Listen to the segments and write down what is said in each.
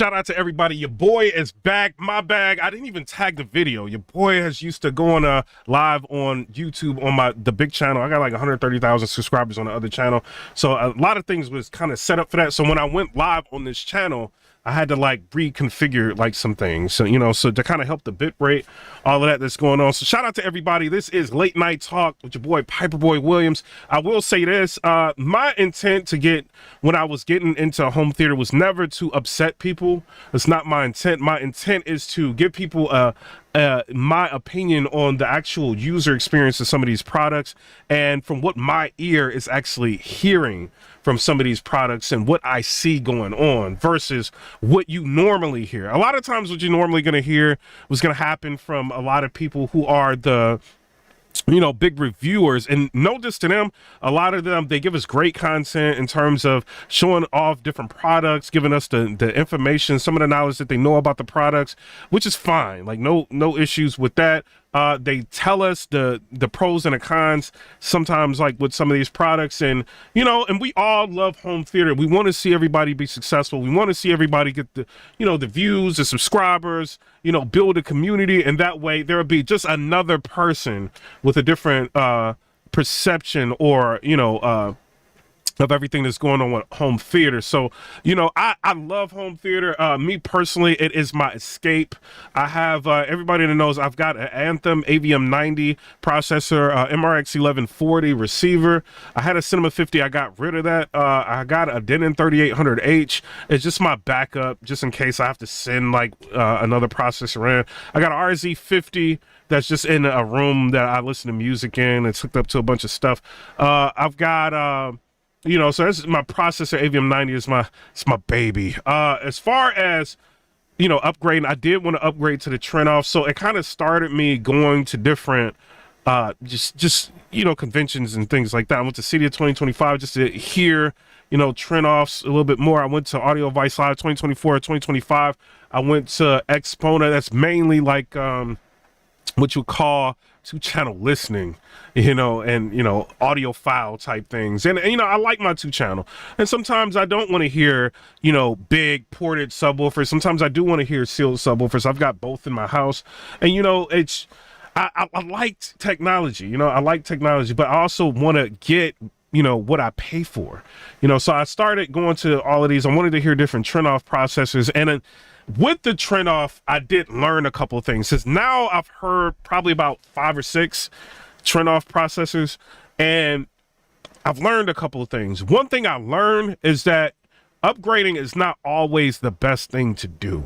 Shout out to everybody. Your boy is back. My bag. I didn't even tag the video. Your boy has used to going live on YouTube on the big channel. I got like 130,000 subscribers on the other channel. So a lot of things was kind of set up for that. So when I went live on this channel, I had to like reconfigure like some things. So, you know, so to kind of help the bit rate, all of that that's going on. So shout out to everybody. This is Late Night Talk with your boy Piperboy Williams. I will say this, my intent to get, when I was getting into home theater, was never to upset people. It's not my intent. My intent is to give people my opinion on the actual user experience of some of these products, and from what my ear is actually hearing from some of these products and what I see going on versus what you normally hear. A lot of times what you're normally going to hear was going to happen from a lot of people who are the, you know, big reviewers, and no diss to them. A lot of them, they give us great content in terms of showing off different products, giving us the information, some of the knowledge that they know about the products, which is fine. Like no issues with that. They tell us the pros and the cons sometimes, like with some of these products, and you know, and we all love home theater. We want to see everybody be successful. We want to see everybody get the, you know, the views, the subscribers, you know, build a community, and that way there'll be just another person with a different perception, or you know, of everything that's going on with home theater. So, you know, I love home theater. Me personally, it is my escape. I have, everybody that knows, I've got an Anthem AVM 90 processor, MRX 1140 receiver. I had a Cinema 50. I got rid of that. I got a Denon 3800H. It's just my backup, just in case I have to send like another processor in. I got an RZ50 that's just in a room that I listen to music in. It's hooked up to a bunch of stuff. I've got, you know, so that's my processor. AVM 90 is it's my baby. As far as, you know, upgrading, I did want to upgrade to the Trinoff. So it kind of started me going to different, just, you know, conventions and things like that. I went to City of 2025 just to hear, you know, Trinoffs a little bit more. I went to Audioholics Live 2024, 2025. I went to Expona. That's mainly like, what you call two-channel listening, you know, and, you know, audiophile type things. And, you know, I like my two-channel. And sometimes I don't want to hear, you know, big ported subwoofers. Sometimes I do want to hear sealed subwoofers. I've got both in my house. And, you know, it's, I liked technology, you know, I like technology, but I also want to get, you know, what I pay for, you know. So I started going to all of these. I wanted to hear different Trinoff processors, and with the Trinoff, I did learn a couple of things. Since now I've heard probably about 5 or 6 Trinoff processors, and I've learned a couple of things. One thing I learned is that upgrading is not always the best thing to do,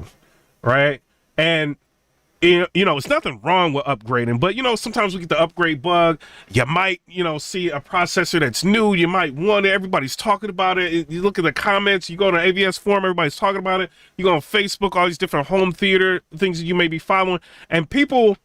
right? And you know, it's nothing wrong with upgrading, but you know, sometimes we get the upgrade bug. You might, you know, see a processor that's new. You might want it. Everybody's talking about it. You look at the comments, you go to AVS forum, everybody's talking about it. You go on Facebook, all these different home theater things that you may be following, and people,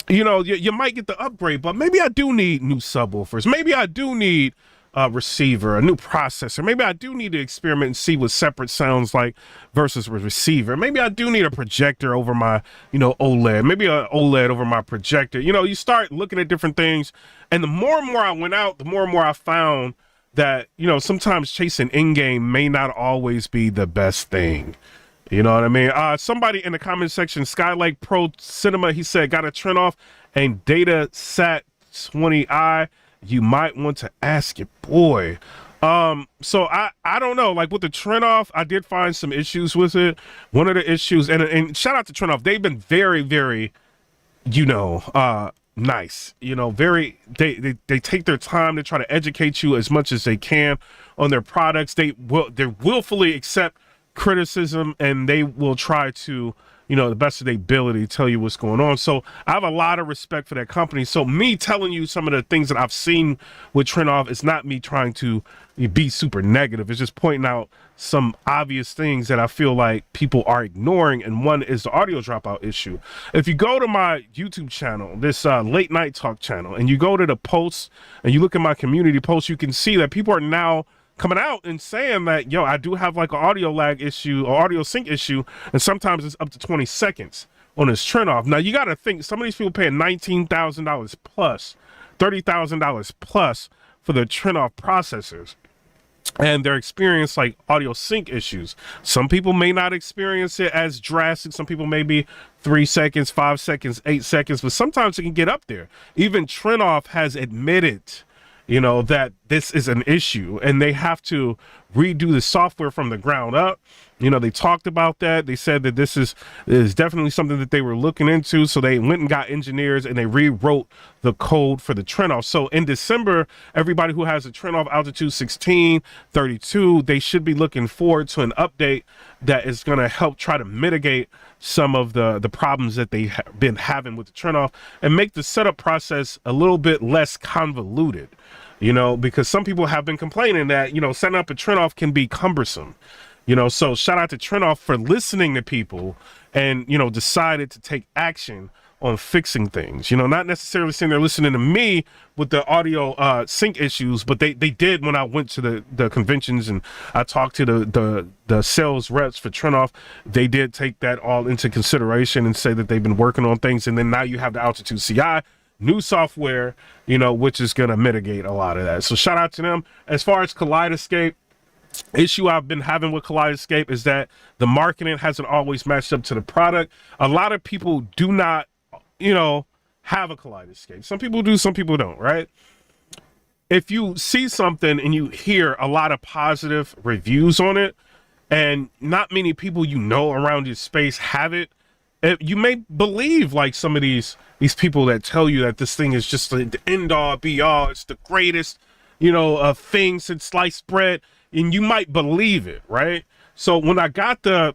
you know, you might get the upgrade, but maybe I do need new subwoofers. Maybe I do need a receiver, a new processor. Maybe I do need to experiment and see what separate sounds like versus a receiver. Maybe I do need a projector over my, you know, OLED. Maybe an OLED over my projector. You know, you start looking at different things, and the more and more I went out, the more and more I found that, you know, sometimes chasing in-game may not always be the best thing. You know what I mean? Somebody in the comment section, Skylake Pro Cinema, he said, got a Trinoff and Data Sat 20i. You might want to ask your boy. So I don't know, like with the Trinoff, I did find some issues with it. One of the issues, and shout out to Trinoff, they've been very, very, you know, nice, you know, very, they take their time to try to educate you as much as they can on their products. They willfully accept criticism, and they will try to, you know, the best of their ability, tell you what's going on. So I have a lot of respect for that company. So me telling you some of the things that I've seen with Trinoff is not me trying to be super negative. It's just pointing out some obvious things that I feel like people are ignoring. And one is the audio dropout issue. If you go to my YouTube channel, this Late Night Talk channel, and you go to the posts and you look at my community posts, you can see that people are now coming out and saying that, yo, I do have like an audio lag issue or audio sync issue, and sometimes it's up to 20 seconds on this Trinoff. Now you got to think, some of these people paying $19,000 plus, $30,000 plus for the Trinoff processors. and they're experiencing like audio sync issues. Some people may not experience it as drastic. Some people may be 3 seconds, 5 seconds, 8 seconds, but sometimes it can get up there. Even Trenoff has admitted, that this is an issue and they have to redo the software from the ground up. They talked about that. They said that this is definitely something that they were looking into. So they went and got engineers and they rewrote the code for the Trenoff. So in December, everybody who has a Trenoff Altitude 16, 32, they should be looking forward to an update that is going to help try to mitigate some of the problems that they have been having with the Trenoff and make the setup process a little bit less convoluted, because some people have been complaining that, setting up a Trenoff can be cumbersome. So shout out to Trenoff for listening to people and, decided to take action on fixing things, not necessarily sitting there listening to me with the audio sync issues, but they did when I went to the conventions and I talked to the sales reps for Trenoff. They did take that all into consideration and say that they've been working on things. And then now you have the Altitude CI, new software, which is going to mitigate a lot of that. So shout out to them. As far as Kaleidescape, issue I've been having with Kaleidescape is that the marketing hasn't always matched up to the product. A lot of people do not, have a Kaleidescape. Some people do, some people don't, right? If you see something and you hear a lot of positive reviews on it and not many people around your space have it, you may believe like some of these people that tell you that this thing is just the end all be all, it's the greatest, thing since sliced bread. And you might believe it, right? So when I got the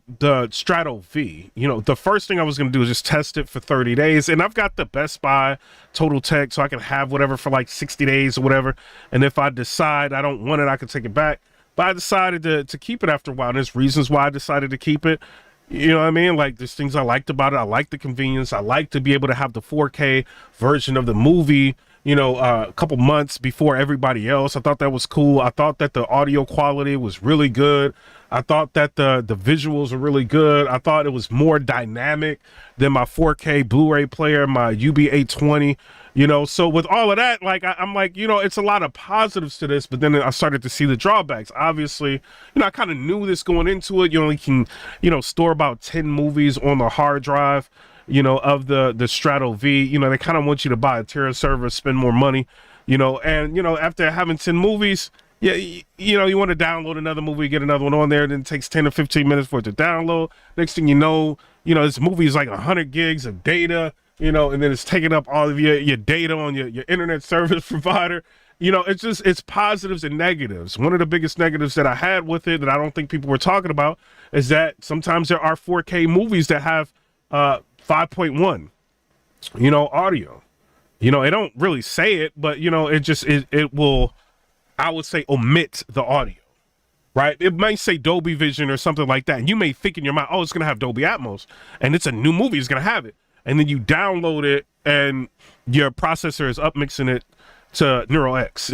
Strato V, the first thing I was going to do is just test it for 30 days. And I've got the Best Buy Total Tech, so I can have whatever for like 60 days or whatever. And if I decide I don't want it, I can take it back. But I decided to keep it after a while. And there's reasons why I decided to keep it. You know what I mean? Like, there's things I liked about it. I like the convenience. I like to be able to have the 4K version of the movie, a couple months before everybody else. I thought that was cool. I thought that the audio quality was really good. I thought that the visuals were really good. I thought it was more dynamic than my 4K Blu-ray player, my UB820, So with all of that, like, I'm like, it's a lot of positives to this, but then I started to see the drawbacks. Obviously, I kind of knew this going into it. You only can, store about 10 movies on the hard drive, of the Strato V. They kind of want you to buy a Terra server, spend more money, and, after having 10 movies, yeah, you want to download another movie, get another one on there, then it takes 10 or 15 minutes for it to download. Next thing you know, this movie is like 100 gigs of data, and then it's taking up all of your data on your internet service provider. It's positives and negatives. One of the biggest negatives that I had with it that I don't think people were talking about is that sometimes there are 4K movies that have 5.1, audio. It don't really say it, but, it will, I would say, omit the audio, right? It might say Dolby Vision or something like that. And you may think in your mind, oh, it's going to have Dolby Atmos and it's a new movie, it's going to have it. And then you download it and your processor is upmixing it to Neural X.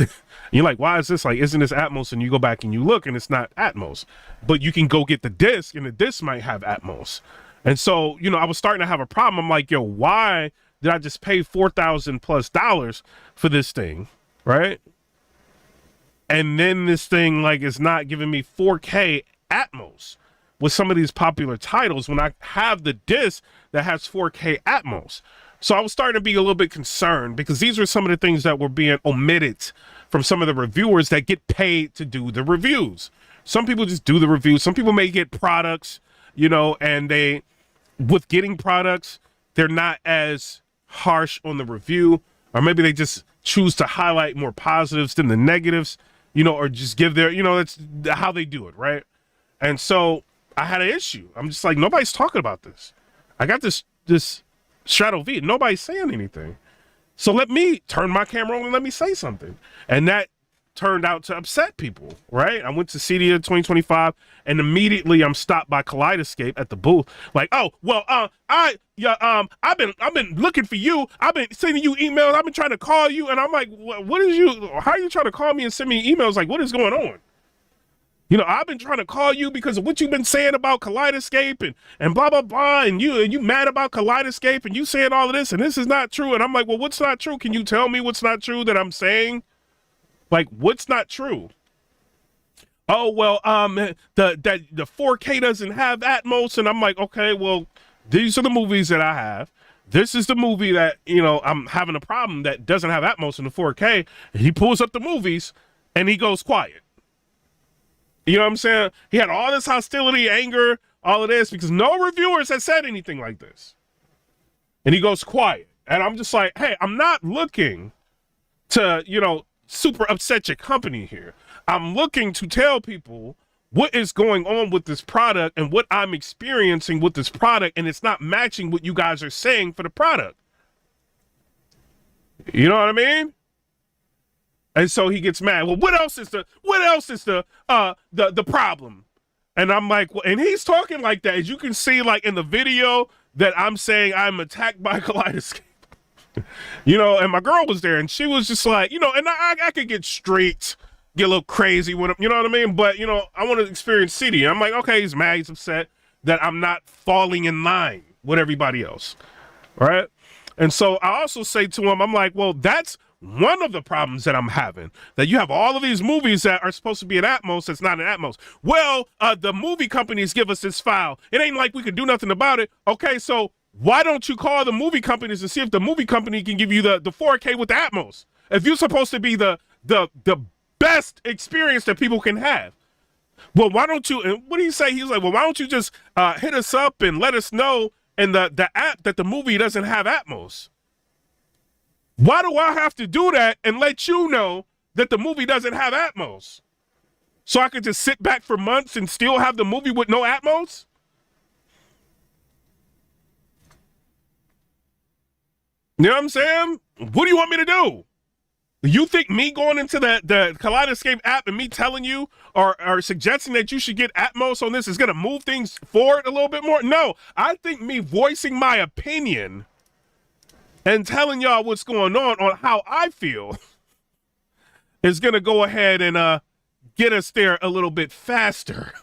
You're like, why is this? Like, isn't this Atmos? And you go back and you look and it's not Atmos, but you can go get the disc and the disc might have Atmos. And so, I was starting to have a problem. I'm like, yo, why did I just pay $4,000+ for this thing, right? And then this thing, like, is not giving me 4K Atmos with some of these popular titles when I have the disc that has 4K Atmos. So I was starting to be a little bit concerned because these were some of the things that were being omitted from some of the reviewers that get paid to do the reviews. Some people just do the reviews. Some people may get products, and with getting products, they're not as harsh on the review, or maybe they just choose to highlight more positives than the negatives, or just give their, that's how they do it, right? And so I had an issue. I'm just like, nobody's talking about this. I got this Strato V, nobody's saying anything. So let me turn my camera on and let me say something. And that turned out to upset people, right? I went to CEDIA 2025 and immediately I'm stopped by Kaleidescape at the booth. Like, oh, well, I've been looking for you. I've been sending you emails. I've been trying to call you. And I'm like, how are you trying to call me and send me emails? Like, what is going on? I've been trying to call you because of what you've been saying about Kaleidescape and blah, blah, blah. And you mad about Kaleidescape and you saying all of this and this is not true. And I'm like, well, what's not true? Can you tell me what's not true that I'm saying? Like, what's not true? oh well, the 4K doesn't have Atmos, and I'm like, okay, well, these are the movies that I have. This is the movie that, you know, I'm having a problem that doesn't have Atmos in the 4K. And he pulls up the movies and he goes quiet. You know what I'm saying? He had all this hostility, anger, all of this because no reviewers had said anything like this. And he goes quiet. And I'm just like, hey, I'm not looking to, you know, super upset your company here. I'm looking to tell people what is going on with this product and what I'm experiencing with this product, and it's not matching what you guys are saying for the product. You know what I mean? And so he gets mad. Well, what else is the problem? And I'm like, well, and he's talking like that. As you can see, like in the video that I'm saying I'm attacked by Kaleidescape. You know, and my girl was there and she was just like, you know, and I could get straight, get a little crazy with him, you know what I mean? But, you know, I want to experience CD. I'm like, okay, he's mad, he's upset that I'm not falling in line with everybody else, right? And so I also say to him, I'm like, well, that's one of the problems that I'm having, that you have all of these movies that are supposed to be in Atmos that's not in Atmos. Well, the movie companies give us this file. It ain't like we could do nothing about it. Okay, so why don't you call the movie companies and see if the movie company can give you the 4K with the Atmos? If you're supposed to be the best experience that people can have. Well, why don't you, and what did he say? He was like, well, why don't you just hit us up and let us know in the app that the movie doesn't have Atmos? Why do I have to do that and let you know that the movie doesn't have Atmos? So I could just sit back for months and still have the movie with no Atmos? You know what I'm saying? What do you want me to do? You think me going into the Kaleidescape app and me telling you or suggesting that you should get Atmos on this is going to move things forward a little bit more? No, I think me voicing my opinion and telling y'all what's going on how I feel is going to go ahead and get us there a little bit faster.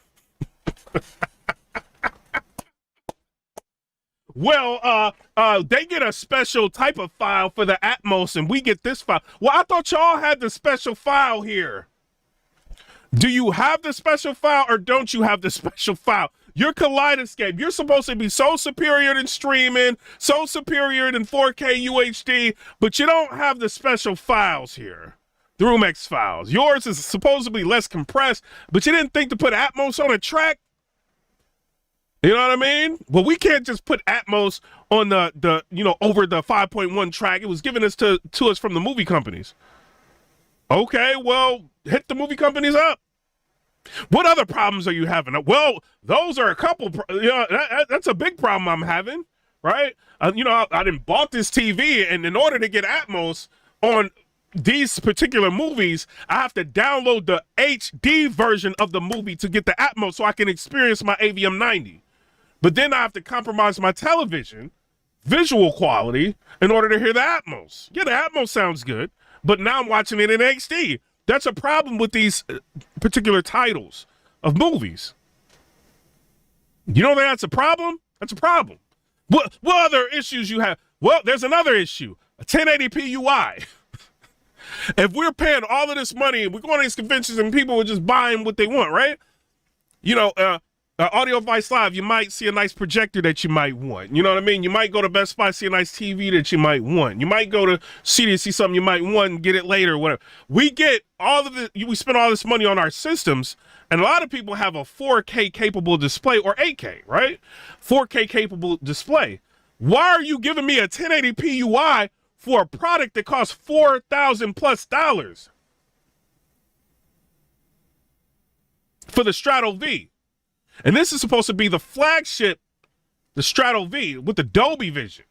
Well, they get a special type of file for the Atmos, and we get this file. Well, I thought y'all had the special file here. Do you have the special file or don't you have the special file? Your Kaleidescape, you're supposed to be so superior than streaming, so superior than 4K UHD, but you don't have the special files here. The Rumex files. Yours is supposedly less compressed, but you didn't think to put Atmos on a track? You know what I mean? Well, we can't just put Atmos on the you know, over the 5.1 track. It was given us to us from the movie companies. Okay, well, hit the movie companies up. What other problems are you having? Well, those are a couple. You know, that's a big problem I'm having, right? You know, I didn't bought this TV, and in order to get Atmos on these particular movies, I have to download the HD version of the movie to get the Atmos so I can experience my AVM 90. But then I have to compromise my television visual quality in order to hear the Atmos. Yeah, the Atmos sounds good, but now I'm watching it in HD. That's a problem with these particular titles of movies. You know that's a problem? That's a problem. What other issues you have? Well, there's another issue, a 1080p UI. If we're paying all of this money and we're going to these conventions and people are just buying what they want, right? You know, Audioholics Live, you might see a nice projector that you might want. You know what I mean? You might go to Best Buy, see a nice TV that you might want. You might go to CD, see something you might want and get it later, whatever. We get all of it. We spend all this money on our systems, and a lot of people have a 4K capable display or 8K, right? 4K capable display. Why are you giving me a 1080p UI for a product that costs $4,000+ for the Strato V? And this is supposed to be the flagship, the Strato V with the Dolby Vision.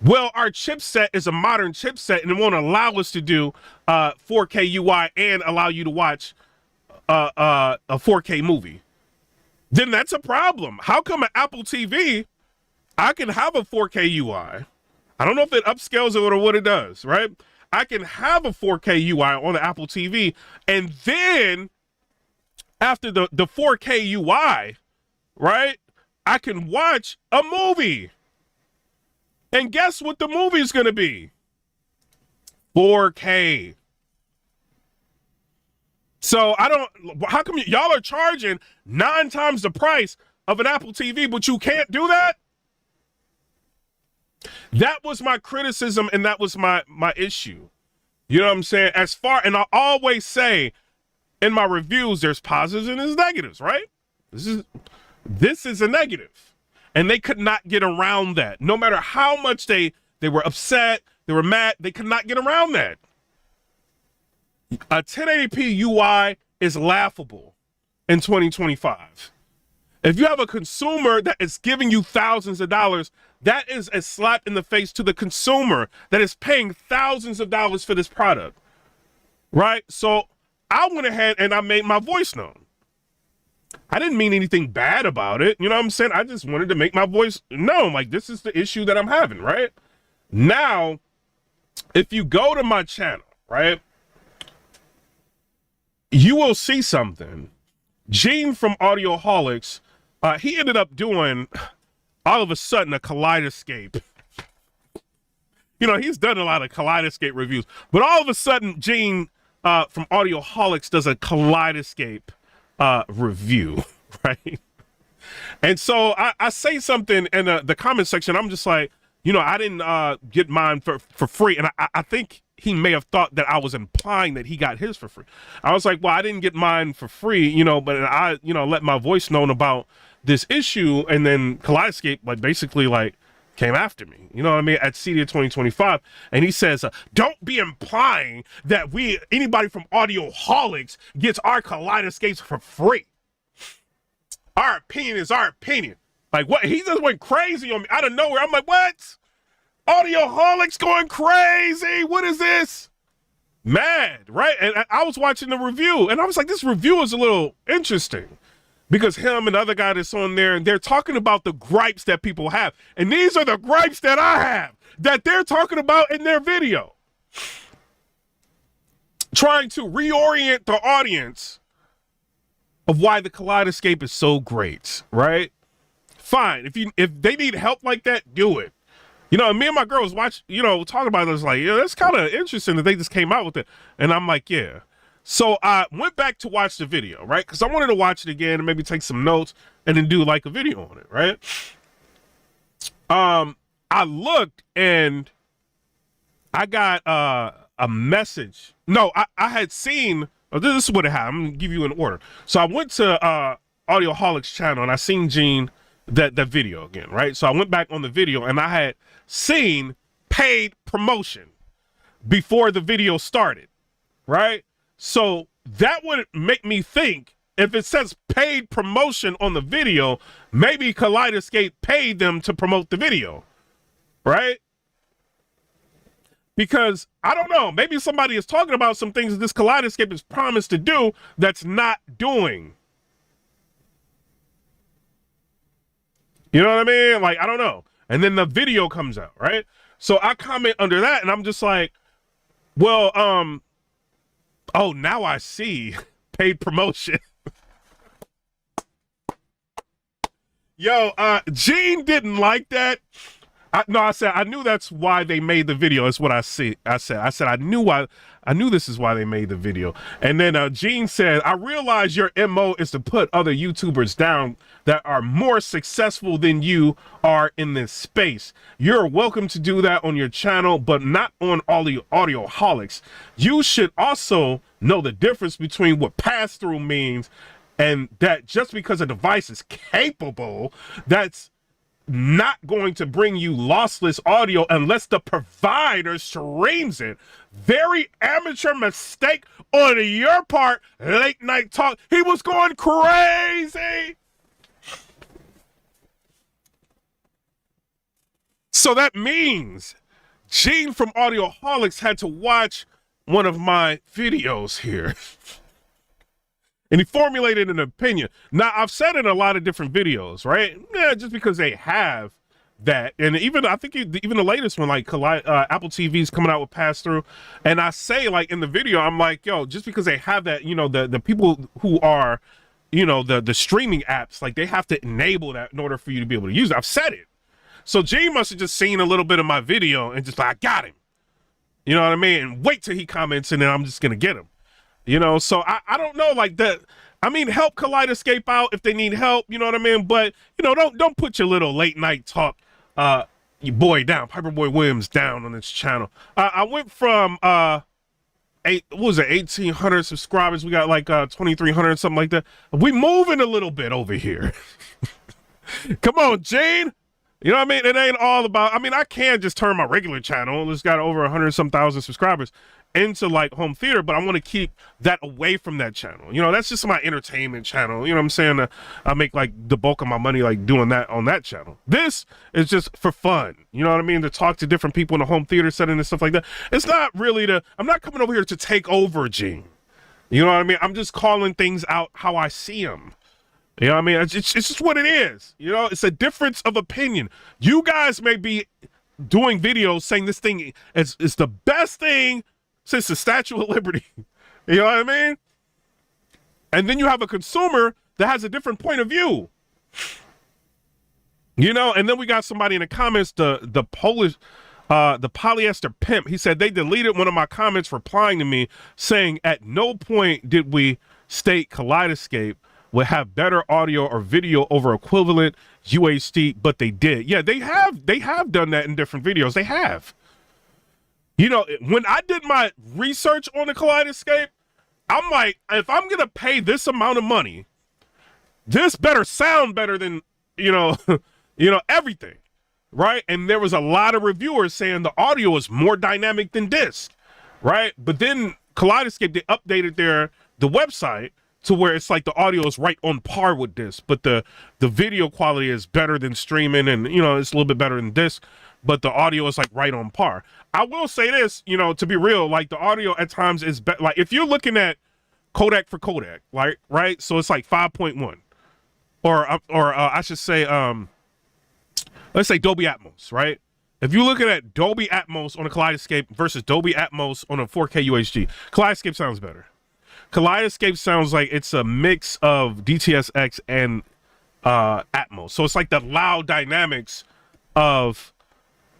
Well, our chipset is a modern chipset and it won't allow us to do 4K UI and allow you to watch a 4K movie. Then that's a problem. How come an Apple TV, I can have a 4K UI? I don't know if it upscales it or what it does, right? I can have a 4K UI on the Apple TV, and then after the 4K UI, right, I can watch a movie. And guess what the movie is going to be? 4K. So I don't, how come y'all are charging 9 times the price of an Apple TV, but you can't do that? That was my criticism, and that was my issue. You know what I'm saying? As far, and I always say in my reviews, there's positives and there's negatives, right? This is a negative. And they could not get around that. No matter how much they were upset, they were mad, they could not get around that. A 1080p UI is laughable in 2025. If you have a consumer that is giving you thousands of dollars, that is a slap in the face to the consumer that is paying thousands of dollars for this product, right? So I went ahead and I made my voice known. I didn't mean anything bad about it. You know what I'm saying? I just wanted to make my voice known. Like, this is the issue that I'm having, right? Now, if you go to my channel, right, you will see something. Gene from Audioholics, he ended up doing, all of a sudden, a Kaleidescape. You know, he's done a lot of Kaleidescape reviews, but all of a sudden, Gene from Audioholics does a Kaleidescape review, right? And so I say something in the comment section. I'm just like, you know, I didn't get mine for free. And I think he may have thought that I was implying that he got his for free. I was like, well, I didn't get mine for free, you know, but I, you know, let my voice known about this issue. And then Kaleidescape, like, basically, like, came after me, you know what I mean, at CEDIA 2025. And he says, don't be implying that anybody from Audioholics gets our Kaleidescapes for free. Our opinion is our opinion. Like, what? He just went crazy on me out of nowhere. I'm like, what? Audioholics going crazy? What is this? Mad, right? And I was watching the review, and I was like, this review is a little interesting. Because him and the other guy that's on there, and they're talking about the gripes that people have. And these are the gripes that I have, that they're talking about in their video. Trying to reorient the audience of why the Kaleidescape is so great, right? Fine. If they need help like that, do it. You know, me and my girls watch, you know, talking about it. It's like, yeah, that's kind of interesting that they just came out with it. And I'm like, yeah. So I went back to watch the video, right? Because I wanted to watch it again and maybe take some notes and then do like a video on it, right? I looked and I got a message. No, I had seen, this is what it happened. I'm going to give you an order. So I went to Audioholics channel and I seen Gene, that video again, right? So I went back on the video and I had seen paid promotion before the video started, right? So that would make me think, if it says paid promotion on the video, maybe Kaleidescape paid them to promote the video, right? Because I don't know, maybe somebody is talking about some things that this Kaleidescape is promised to do that's not doing. You know what I mean? Like, I don't know. And then the video comes out, right? So I comment under that and I'm just like, well, oh, now I see paid promotion. Yo, Gene didn't like that. I said, I knew that's why they made the video. That's what I said. I said, I knew this is why they made the video. And then Gene said, I realize your MO is to put other YouTubers down that are more successful than you are in this space. You're welcome to do that on your channel, but not on all the Audioholics. You should also know the difference between what pass-through means and that just because a device is capable, that's not going to bring you lossless audio unless the provider streams it. Very amateur mistake on your part, late night talk. He was going crazy. So that means Gene from Audioholics had to watch one of my videos here. And he formulated an opinion. Now, I've said in a lot of different videos, right? Yeah, just because they have that. And even, I think even the latest one, like Apple TV's coming out with pass-through. And I say, like, in the video, I'm like, yo, just because they have that, you know, the people who are, you know, the streaming apps, like, they have to enable that in order for you to be able to use it. I've said it. So Gene must have just seen a little bit of my video and just like, I got him. You know what I mean? And wait till he comments and then I'm just going to get him. You know, so I don't know, like that. I mean, help Kaleidescape out if they need help. You know what I mean? But you know, don't put your little late night talk, your boy down, Piperboy Williams down on this channel. I went from what was it, 1,800 subscribers. We got like 2,300, something like that. We moving a little bit over here. Come on, Gene. You know what I mean? It ain't all about, I mean, I can just turn my regular channel. It's got over 100-some thousand subscribers into like home theater, but I want to keep that away from that channel. You know, that's just my entertainment channel. You know what I'm saying? I make like the bulk of my money like doing that on that channel. This is just for fun. You know what I mean? To talk to different people in the home theater setting and stuff like that. It's not really I'm not coming over here to take over, Gene. You know what I mean? I'm just calling things out how I see them. You know what I mean? It's just what it is. You know, it's a difference of opinion. You guys may be doing videos saying this thing is the best thing since the Statue of Liberty. You know what I mean? And then you have a consumer that has a different point of view. You know, and then we got somebody in the comments, the Polish, the polyester pimp. He said they deleted one of my comments replying to me saying at no point did we state Kaleidescape would have better audio or video over equivalent UHD, but they did. Yeah, they have done that in different videos. They have. You know, when I did my research on the Kaleidescape, I'm like, if I'm gonna pay this amount of money, this better sound better than, you know, everything, right? And there was a lot of reviewers saying the audio is more dynamic than disc, right? But then Kaleidescape, they updated the website to where it's like the audio is right on par with disc, but the video quality is better than streaming, and you know, it's a little bit better than disc, but the audio is like right on par. I will say this, you know, to be real, like the audio at times is like if you're looking at Kodak for Kodak, like, right? So it's like 5.1, or I should say, let's say Dolby Atmos, right? If you're looking at Dolby Atmos on a Kaleidescape versus Dolby Atmos on a 4K UHD, Kaleidescape sounds better. Kaleidescape sounds like it's a mix of DTS:X and Atmos. So it's like the loud dynamics of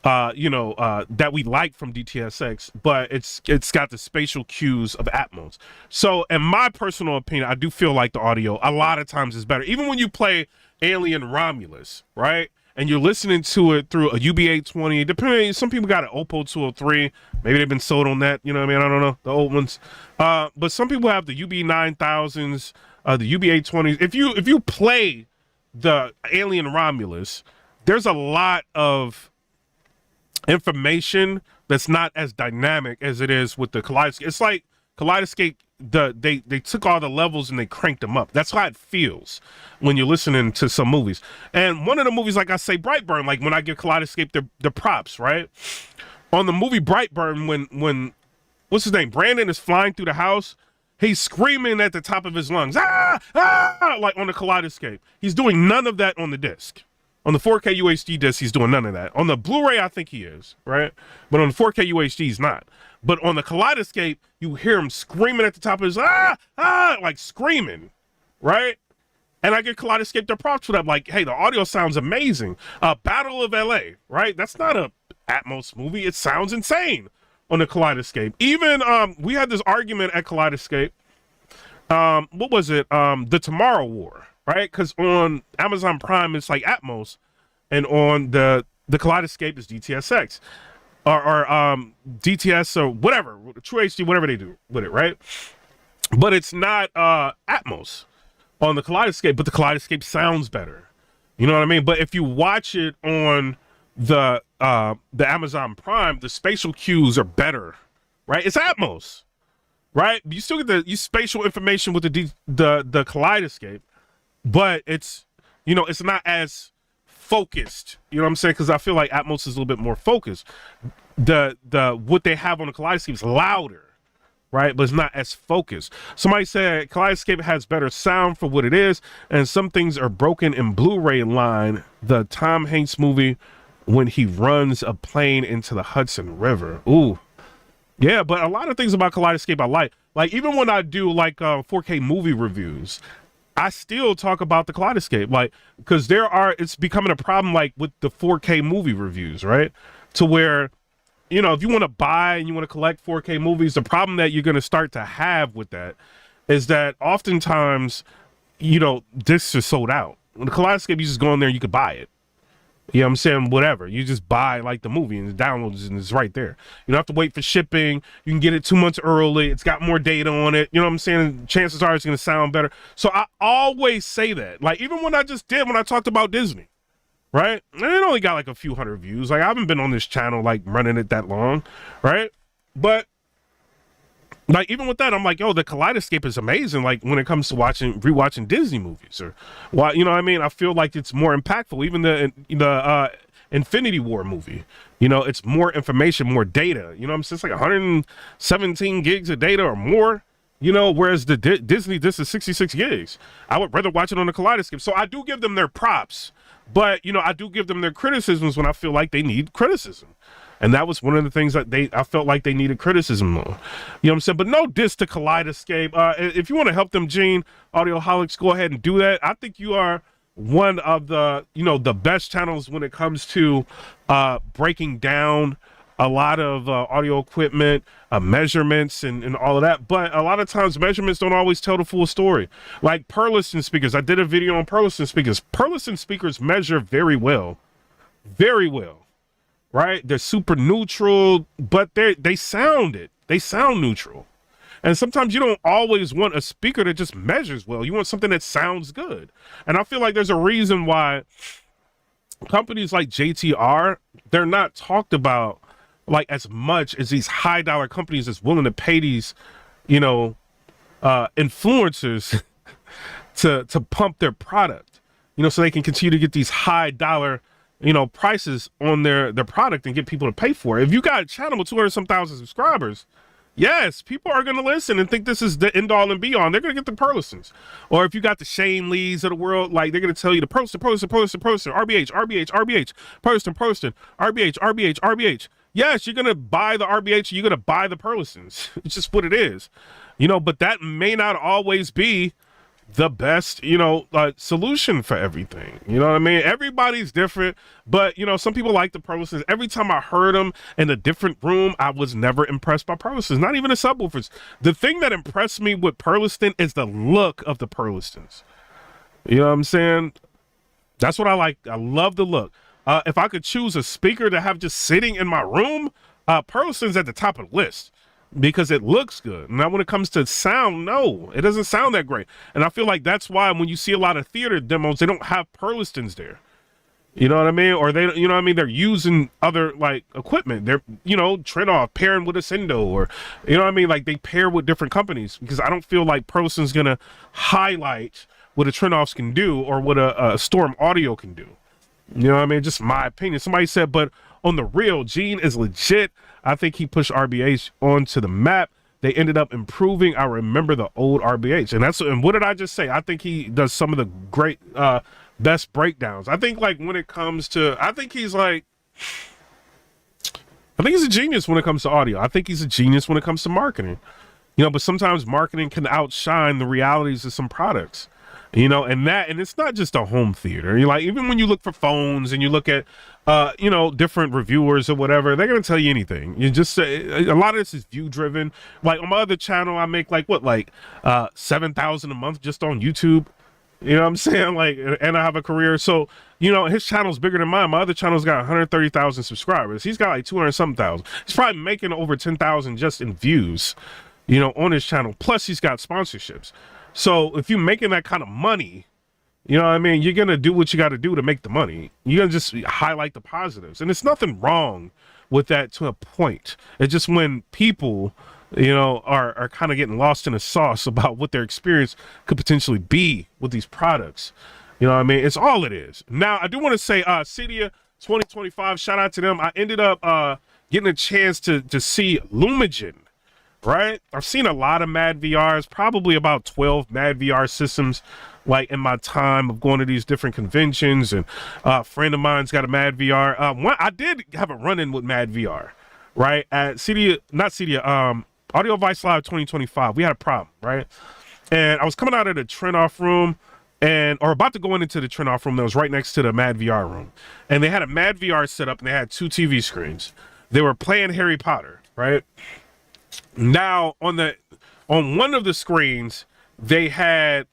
that we like from DTS:X, but it's got the spatial cues of Atmos. So in my personal opinion, I do feel like the audio a lot of times is better. Even when you play Alien Romulus, right? And you're listening to it through a UB820, depending, some people got an Oppo 203. Maybe they've been sold on that. You know what I mean? I don't know, the old ones. But some people have the UB9000s, the UB820s. If you play the Alien Romulus, there's a lot of information that's not as dynamic as it is with the Kaleidescape. It's like Kaleidescape, they took all the levels and they cranked them up. That's how it feels when you're listening to some movies. And one of the movies, like I say, Brightburn, like when I give Kaleidescape the props, right? On the movie Brightburn, when what's his name? Brandon is flying through the house, he's screaming at the top of his lungs, like on the Kaleidescape. He's doing none of that on the disc. On the 4K UHD disc, he's doing none of that. On the Blu-ray, I think he is, right? But on the 4K UHD, he's not. But on the Kaleidescape, you hear him screaming at the top of his, like screaming, right? And I give Kaleidescape their props for that. Like, hey, the audio sounds amazing. Battle of LA, right? That's not a Atmos movie. It sounds insane on the Kaleidescape. Even, we had this argument at Kaleidescape. What was it? The Tomorrow War, right? Because on Amazon Prime, it's like Atmos. And on the Kaleidescape is DTS:X. Or DTS or whatever, True HD, whatever they do with it, right? But it's not Atmos on the Kaleidescape, but the Kaleidescape sounds better. You know what I mean? But if you watch it on the Amazon Prime, the spatial cues are better, right? It's Atmos, right? You still get the spatial information with the Kaleidescape, but it's, you know, it's not as focused, you know what I'm saying? Because I feel like Atmos is a little bit more focused. The what they have on the Kaleidescape is louder, right? But it's not as focused. Somebody said Kaleidescape has better sound for what it is, and some things are broken in Blu-ray line. The Tom Hanks movie when he runs a plane into the Hudson River. Ooh, yeah. But a lot of things about Kaleidescape I like. Like even when I do like 4K movie reviews, I still talk about the Kaleidescape, like, because it's becoming a problem, like with the 4K movie reviews, right? To where you know, if you want to buy and you want to collect 4K movies, the problem that you're going to start to have with that is that oftentimes, you know, discs are sold out. When the Kaleidescape, you just go in there and you could buy it. You know what I'm saying? Whatever. You just buy like the movie and it downloads and it's right there. You don't have to wait for shipping. You can get it 2 months early. It's got more data on it. You know what I'm saying? Chances are it's going to sound better. So I always say that. Like even when I talked about Disney, right? And it only got like a few hundred views. Like I haven't been on this channel like running it that long, right? But like even with that, I'm like, yo, the Kaleidescape is amazing. Like when it comes to rewatching Disney movies, or you know what I mean? I feel like it's more impactful. Even the Infinity War movie, you know, it's more information, more data. You know what I'm saying? It's like 117 gigs of data or more. You know, whereas the Disney, this is 66 gigs. I would rather watch it on the Kaleidescape. So I do give them their props, but you know, I do give them their criticisms when I feel like they need criticism. And that was one of the things that I felt like they needed criticism on. You know what I'm saying? But no diss to Kaleidescape. If you want to help them, Gene, Audioholics, go ahead and do that. I think you are one of the, you know, the best channels when it comes to breaking down a lot of audio equipment, measurements, and all of that. But a lot of times measurements don't always tell the full story. Like Pearleston speakers. I did a video on Pearleston speakers. Pearleston speakers measure very well. Very well. Right? They're super neutral, but they sound neutral. And sometimes you don't always want a speaker that just measures well. You want something that sounds good. And I feel like there's a reason why companies like JTR, they're not talked about like as much as these high dollar companies that's willing to pay these, you know, influencers to pump their product, you know, so they can continue to get these high dollar, you know, prices on their product and get people to pay for it. If you got a channel with 200-some thousand subscribers, yes, people are going to listen and think this is the end all and be all. They're going to get the Pearlestons. Or if you got the Shane Lees of the world, like they're going to tell you the Pearleston, RBH, Pearleston, RBH. Yes, you're going to buy the RBH, you're going to buy the Pearlestons. It's just what it is. You know, but that may not always be the best, you know, solution for everything. You know what I mean? Everybody's different, but you know, some people like the Pearlestons. Every time I heard them in a different room, I was never impressed by Pearlestons, not even the subwoofers. The thing that impressed me with Pearleston is the look of the Pearlestons. You know what I'm saying? That's what I like. I love the look. If I could choose a speaker to have just sitting in my room, Pearleston's at the top of the list, because it looks good. Now when it comes to sound, no, it doesn't sound that great. And I feel like that's why when you see a lot of theater demos, they don't have Pearlestons there. You know what I mean? Or they, you know what I mean? They're using other like equipment. They're, you know, Trade-off pairing with Ascendo, or, you know what I mean? Like they pair with different companies, because I don't feel like Pearleston's going to highlight what a Trade-offs can do or what a Storm Audio can do. You know what I mean? Just my opinion. Somebody said, but on the real, Gene is legit. I think he pushed RBH onto the map. They ended up improving. I remember the old RBH. And what did I just say? I think he does some of the great, best breakdowns. I think like when it comes to, I think he's a genius when it comes to audio. I think he's a genius when it comes to marketing. You know, but sometimes marketing can outshine the realities of some products. You know, and it's not just a home theater. You like, even when you look for phones and you look at, you know, different reviewers or whatever, they're going to tell you anything. You just a lot of this is view driven. Like on my other channel, I make like 7,000 a month just on YouTube. You know what I'm saying? Like, and I have a career. So, you know, his channel's bigger than mine. My other channel's got 130,000 subscribers. He's got like 200-something thousand. He's probably making over 10,000 just in views, you know, on his channel. Plus he's got sponsorships. So if you're making that kind of money, you know what I mean, you're going to do what you got to do to make the money. You're going to just highlight the positives. And there's nothing wrong with that to a point. It's just when people, you know, are kind of getting lost in a sauce about what their experience could potentially be with these products. You know what I mean? It's all it is. Now, I do want to say, Cydia 2025, shout out to them. I ended up getting a chance to see Lumagen. Right? I've seen a lot of Mad VRs, probably about 12 Mad VR systems, like in my time of going to these different conventions. And a friend of mine's got a Mad VR. I did have a run-in with Mad VR, right? At Audio Vice Live 2025. We had a problem, right? And I was coming out of the Trade-off room or about to go into the Trade-off room that was right next to the Mad VR room. And they had a Mad VR set up and they had 2 TV screens. they were playing Harry Potter, right? Now on one of the screens, they had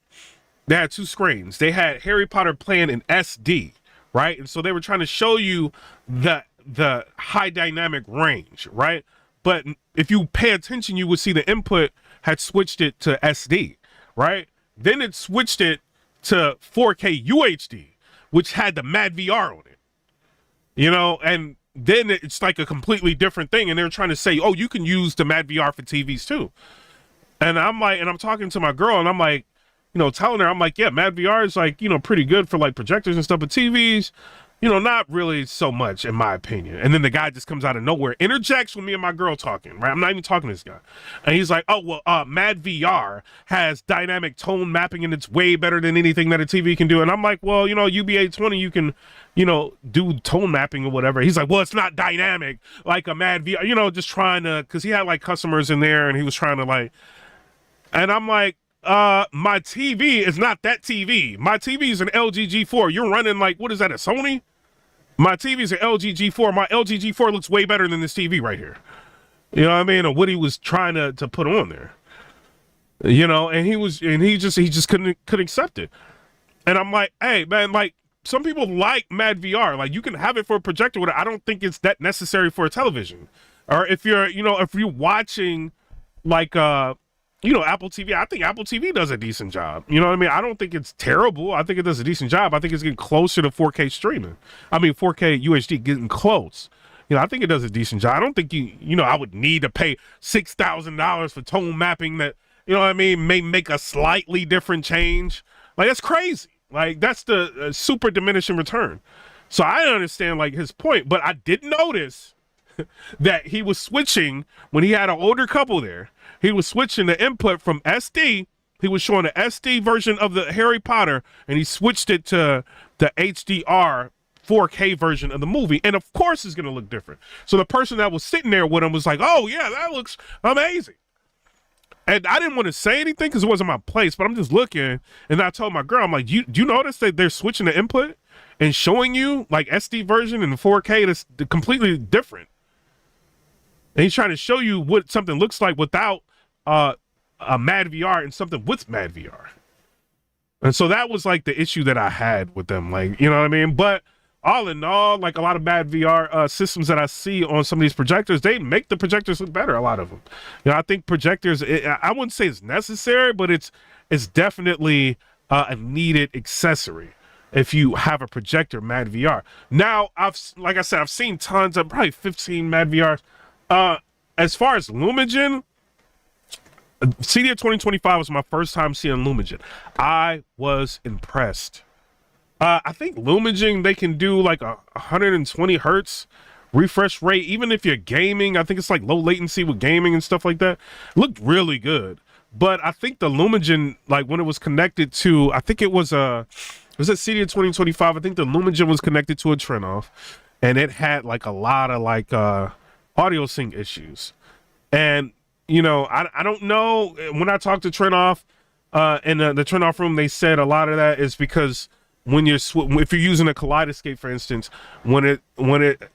two screens. They had Harry Potter playing in SD, right? And so they were trying to show you the high dynamic range, right? But if you pay attention, you would see the input had switched it to SD, right? Then it switched it to 4K UHD, which had the Mad VR on it, and then it's like a completely different thing. And they're trying to say, oh, you can use the Mad VR for TVs too. And I'm like, and I'm talking to my girl and I'm like, telling her, I'm like, yeah, Mad VR is like, pretty good for like projectors and stuff, but TVs, not really so much in my opinion. And then the guy just comes out of nowhere, interjects with me and my girl talking, right? I'm not even talking to this guy. And he's like, oh, well, Mad VR has dynamic tone mapping and it's way better than anything that a TV can do. And I'm like, well, UBA 20, you can, do tone mapping or whatever. He's like, well, it's not dynamic like a Mad VR, just trying to, cause he had like customers in there and he was trying to like, and I'm like, my TV is not that TV. My TV is an LG G4. You're running like, what is that, a Sony? My TV is an LG G4. My LG G4 looks way better than this TV right here. You know what I mean? Or what he was trying to put on there. And he just couldn't accept it. And I'm like, hey man, like some people like Mad VR. Like you can have it for a projector, but I don't think it's that necessary for a television. Or if you're, if you're watching like Apple TV, I think Apple TV does a decent job. You know what I mean? I don't think it's terrible. I think it does a decent job. I think it's getting closer to 4K streaming. 4K UHD, getting close. I think it does a decent job. I don't think I would need to pay $6,000 for tone mapping that, may make a slightly different change. Like, that's crazy. Like, that's the super diminishing return. So I understand, like, his point, but I did notice that he was switching when he had an older couple there. He was switching the input from SD. He was showing the SD version of the Harry Potter, and he switched it to the HDR 4K version of the movie. And of course, it's going to look different. So the person that was sitting there with him was like, oh, yeah, that looks amazing. And I didn't want to say anything because it wasn't my place, but I'm just looking. And I told my girl, I'm like, do you notice that they're switching the input and showing you like SD version and 4K that's completely different? And he's trying to show you what something looks like without a Mad VR and something with Mad VR. And so that was like the issue that I had with them. Like, you know what I mean? But all in all, like a lot of Mad VR systems that I see on some of these projectors, they make the projectors look better, a lot of them. I think projectors, I wouldn't say it's necessary, but it's definitely a needed accessory if you have a projector Mad VR. Now, like I said, I've seen tons of, probably 15 Mad VRs. As far as Lumagen, CEDIA 2025 was my first time seeing Lumagen. I was impressed. I think Lumagen, they can do like 120 hertz refresh rate, even if you're gaming. I think it's like low latency with gaming and stuff like that. It looked really good. But I think the Lumagen, like when it was connected to, I think it was CEDIA 2025. I think the Lumagen was connected to a Trenoff, and it had like a lot of like audio sync issues. And I don't know. When I talked to Trenoff in the Trenoff room, they said a lot of that is because when if you're using a Kaleidescape, for instance, when the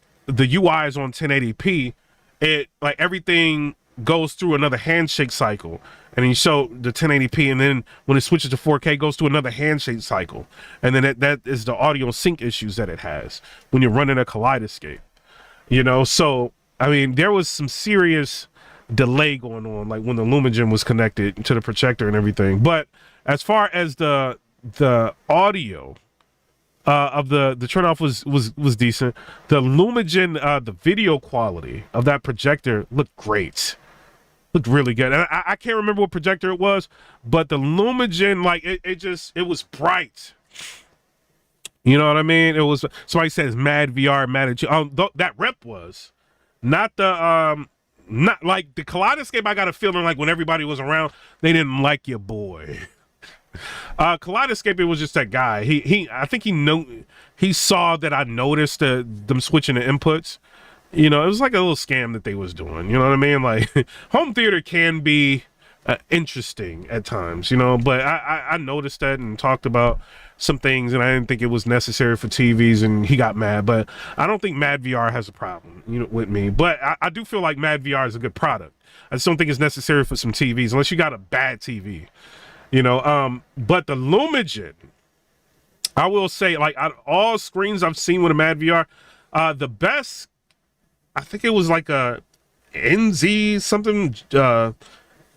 UI is on 1080p, it like everything goes through another handshake cycle, and you show the 1080p, and then when it switches to 4K, it goes through another handshake cycle, and then that is the audio sync issues that it has when you're running a Kaleidescape. So I mean, there was some serious delay going on, like when the Lumagen was connected to the projector and everything. But as far as the audio of the Trenoff was decent. The Lumagen, the video quality of that projector looked great. Looked really good. And I can't remember what projector it was, but the Lumagen, like it was bright. You know what I mean? It was, somebody says Mad VR, that rep was not the not like the Kaleidescape. I got a feeling like when everybody was around, they didn't like your boy. Kaleidescape, it was just that guy. I think he saw that I noticed them switching the inputs. It was like a little scam that they was doing. You know what I mean? Like home theater can be interesting at times, you know. But I noticed that and talked about some things, and I didn't think it was necessary for TVs, and he got mad. But I don't think Mad VR has a problem, you know, with me. But I do feel like Mad VR is a good product. I just don't think it's necessary for some TVs unless you got a bad TV, you know. But the Lumagen, I will say, like, out of all screens I've seen with a Mad VR, the best, I think it was like a NZ something.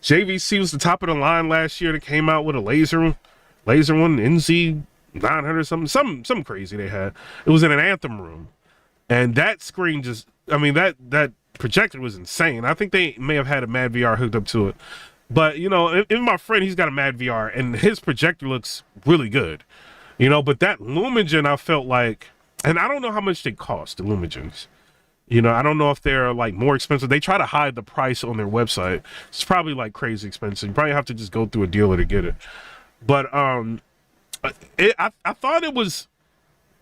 JVC was the top of the line last year that came out with a laser one, NZ 900 something crazy they had. It was in an Anthem room, and that screen just, I mean, that projector was insane. I think they may have had a Mad VR hooked up to it, but you know, even my friend, he's got a Mad VR, and his projector looks really good, you know. But that Lumagen, I felt like, and I don't know how much they cost, the Lumagens. You know, I don't know if they're like more expensive. They try to hide the price on their website. It's probably like crazy expensive. You probably have to just go through a dealer to get it. But I thought it was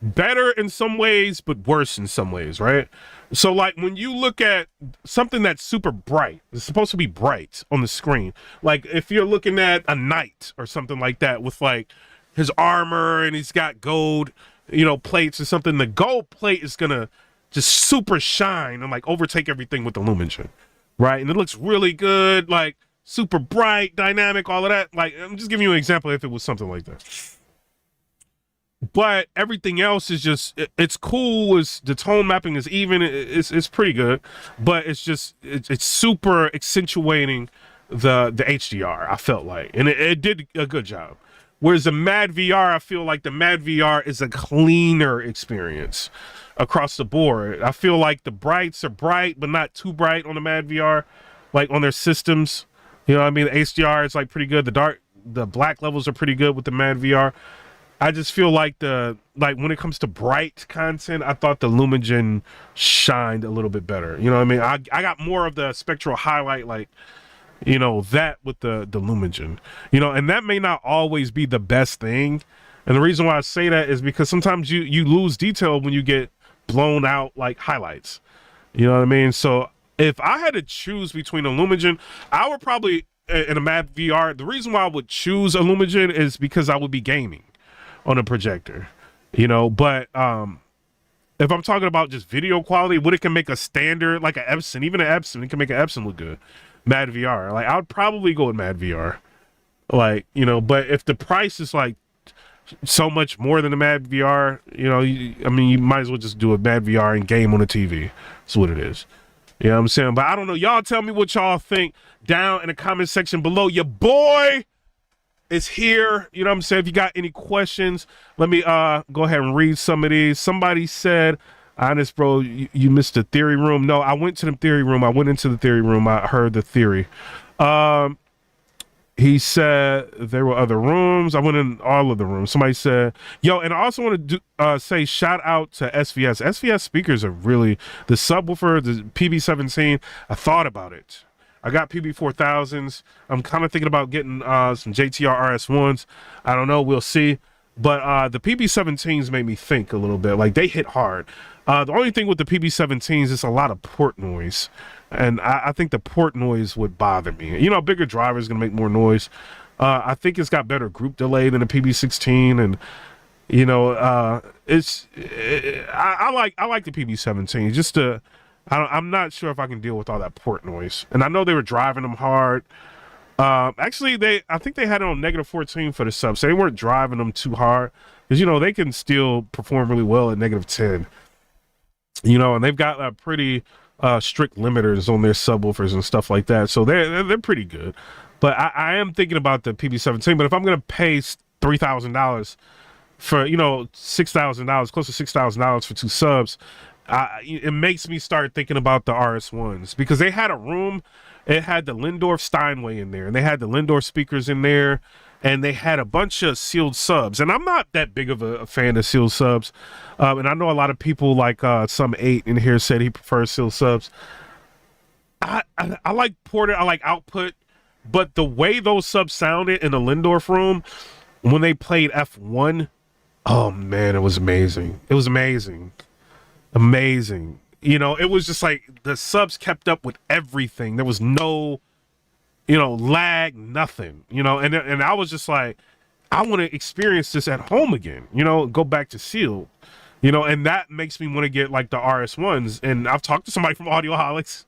better in some ways, but worse in some ways, right? So like when you look at something that's super bright, it's supposed to be bright on the screen. Like if you're looking at a knight or something like that with like his armor and he's got gold, you know, plates or something, the gold plate is gonna just super shine and like overtake everything with the Lumagen, right? And it looks really good, like super bright, dynamic, all of that. Like, I'm just giving you an example if it was something like that. But everything else is just, it's cool. The tone mapping is even, it's pretty good, but it's just, it's super accentuating the HDR, I felt like, and it did a good job. Whereas the Mad VR, I feel like the Mad VR is a cleaner experience across the board. I feel like the brights are bright, but not too bright on the Mad VR, like on their systems. You know what I mean? The HDR is like pretty good. The black levels are pretty good with the Mad VR. I just feel like when it comes to bright content, I thought the Lumagen shined a little bit better. You know what I mean? I got more of the spectral highlight, like, you know, that with the Lumagen, you know, and that may not always be the best thing. And the reason why I say that is because sometimes you lose detail when you get blown out like highlights. You know what I mean? So if I had to choose between a Lumagen, I would probably, in a Mad VR, the reason why I would choose a Lumagen is because I would be gaming on a projector, you know. But if I'm talking about just video quality, what it can make a standard, like an Epson, even an Epson, it can make an Epson look good. Mad VR, like I would probably go with Mad VR, like, you know. But if the price is like so much more than a Mad VR, you know, I mean, you might as well just do a Mad VR and game on a TV. That's what it is. You know what I'm saying? But I don't know. Y'all tell me what y'all think down in the comment section below. Your boy is here. You know what I'm saying? If you got any questions, let me go ahead and read some of these. Somebody said, honest, bro, you missed the theory room. No, I went to the theory room. I went into the theory room. I heard the theory. He said there were other rooms. I went in all of the rooms. Somebody said, yo, and I also want to say shout out to SVS. SVS speakers are really, the subwoofer, the PB17, I thought about it. I got PB4000s. I'm kind of thinking about getting some JTR RS1s. I don't know. We'll see. But the PB17s made me think a little bit. Like, they hit hard. The only thing with the PB17s is a lot of port noise. And I think the port noise would bother me. You know, a bigger driver is going to make more noise. I think it's got better group delay than the PB16. And, you know, I like the PB17. Just to, I'm not sure if I can deal with all that port noise. And I know they were driving them hard. Actually, I think they had it on -14 for the subs. So they weren't driving them too hard. Because, you know, they can still perform really well at -10. You know, and they've got pretty strict limiters on their subwoofers and stuff like that. So they're pretty good. But I am thinking about the PB17. But if I'm going to pay $3,000 for, you know, $6,000, close to $6,000 for 2 subs, it makes me start thinking about the RS1s. Because they had a room, it had the Lindorf Steinway in there. And they had the Lindorf speakers in there. And they had a bunch of sealed subs. And I'm not that big of a fan of sealed subs. And I know a lot of people, like some 8 in here, said he prefers sealed subs. I like ported, I like output. But the way those subs sounded in the Lindorf room, when they played F1, oh man, it was amazing. It was amazing. Amazing. You know, it was just like the subs kept up with everything. There was no lag, nothing, and I was just like, I want to experience this at home again, go back to sealed, and that makes me want to get like the RS1s. And I've talked to somebody from Audioholics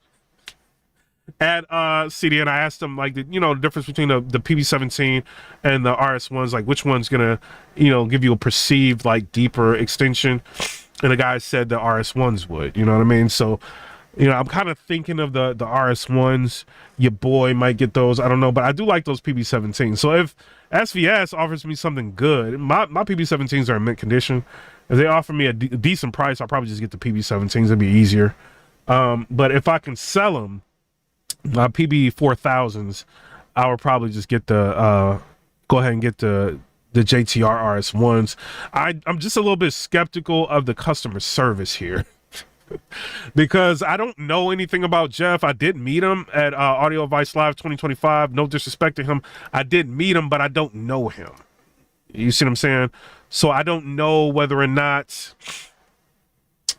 at CD, and I asked them like the difference between the PB17 and the RS1s, like which one's gonna give you a perceived like deeper extension, and the guy said the RS1s would, you know what I mean? So I'm kind of thinking of the RS1s. Your boy might get those, I don't know, but I do like those PB17. So if SVS offers me something good, my PB17s are in mint condition. If they offer me a decent price, I'll probably just get the PB17s. It'd be easier. But if I can sell them, my PB4000s, I would probably just get the go ahead and get the JTR RS1s. I'm just a little bit skeptical of the customer service here because I don't know anything about Jeff. I did meet him at Audio Vice Live 2025. No disrespect to him. I did meet him, but I don't know him. You see what I'm saying? So I don't know whether or not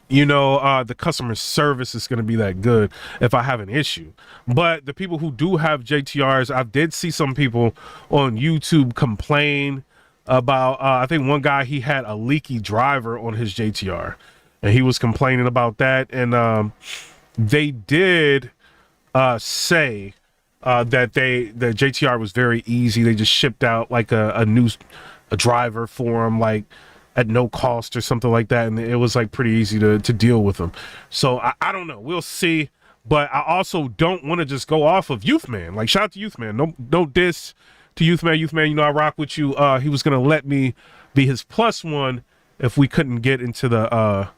the customer service is going to be that good if I have an issue. But the people who do have JTRs, I did see some people on YouTube complain about, I think one guy, he had a leaky driver on his JTR, and he was complaining about that. And they did say that the JTR was very easy. They just shipped out like a new driver for him, like at no cost or something like that, and it was like pretty easy to deal with them. So I don't know, we'll see. But I also don't want to just go off of Youthman. Like, shout out to Youthman, no diss to Youthman, I rock with you. He was gonna let me be his plus one if we couldn't get into the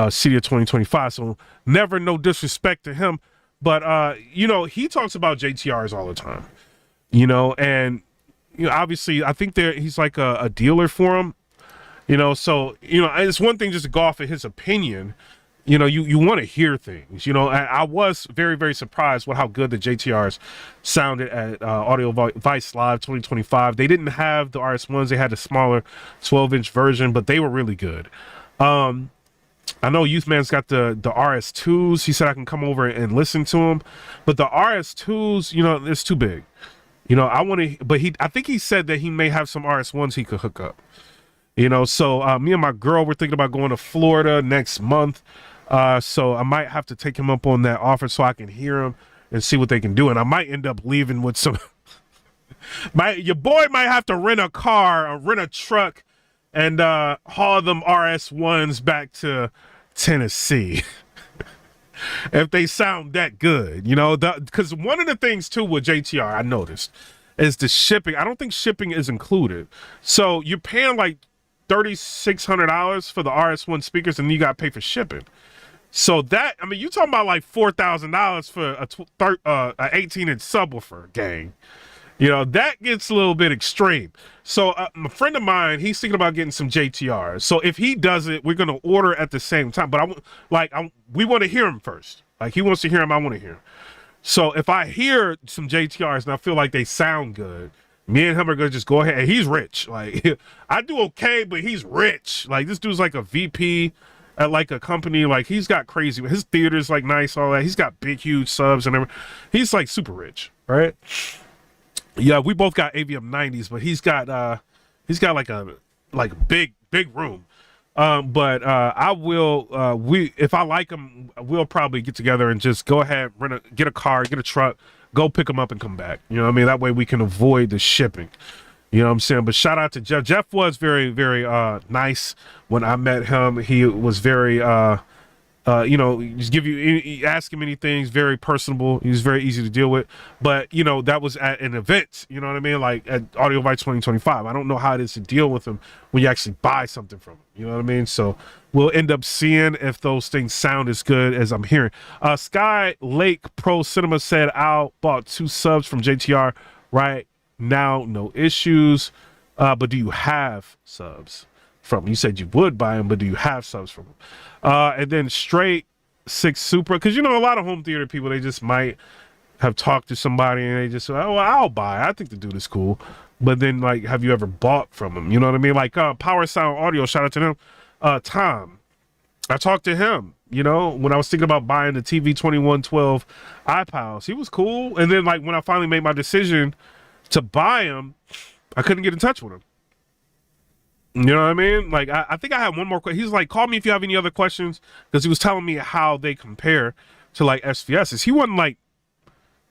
city of 2025. So never, no disrespect to him, but he talks about JTRs all the time, and obviously I think he's like a dealer for him. So it's one thing just to go off of his opinion. You want to hear things. I was very, very surprised with how good the JTRs sounded at Audio Vice Live 2025. They didn't have the RS1s. They had a smaller 12-inch version, but they were really good. I know Youthman's got the RS2s. He said I can come over and listen to them, but the RS2s, it's too big. I want to, but I think he said that he may have some RS1s he could hook up. So me and my girl, we're thinking about going to Florida next month. So I might have to take him up on that offer so I can hear him and see what they can do. And I might end up leaving with some, your boy might have to rent a car or rent a truck and haul them RS1s back to Tennessee. If they sound that good, because one of the things too with JTR I noticed is the shipping. I don't think shipping is included. So you're paying like $3,600 for the RS1 speakers, and you got to pay for shipping. So that, you talking about like $4,000 for a 18-inch subwoofer, gang. That gets a little bit extreme. So a friend of mine, he's thinking about getting some JTRs. So if he does it, we're gonna order at the same time. But we want to hear him first. Like, he wants to hear him, I want to hear him. So if I hear some JTRs and I feel like they sound good, me and him are gonna just go ahead. And he's rich. Like, I do okay, but he's rich. Like, this dude's like a VP at like a company. Like, he's got crazy. His theater's like nice, all that. He's got big, huge subs and everything. He's like super rich, right? Yeah, we both got AVM 90s, but he's got like a big room. But I will if I like him, we'll probably get together and just go ahead, get a car, get a truck, go pick him up and come back. You know what I mean? That way we can avoid the shipping. You know what I'm saying? But shout out to Jeff. Jeff was very, very nice when I met him. He was very just ask him anything. He's very personable. He's very easy to deal with. But that was at an event. You know what I mean? Like at Audio Vice 2025. I don't know how it is to deal with him when you actually buy something from him. You know what I mean? So we'll end up seeing if those things sound as good as I'm hearing. Sky Lake Pro Cinema said, Al bought 2 subs from JTR right now, no issues. But do you have subs from him? You said you would buy them, but do you have subs from him? And then Straight 6 Supra, because a lot of home theater people, they just might have talked to somebody and they just say, oh, well, I'll buy it. I think the dude is cool. But then, like, have you ever bought from him? You know what I mean? Like Power Sound Audio, shout out to them. Tom, I talked to him, you know, when I was thinking about buying the TV 2112 iPods. He was cool. And then, like, when I finally made my decision to buy him, I couldn't get in touch with him. You know what I mean? Like, I think I had one more question. He's like, call me if you have any other questions, because he was telling me how they compare to, like, SVSs. He wasn't, like,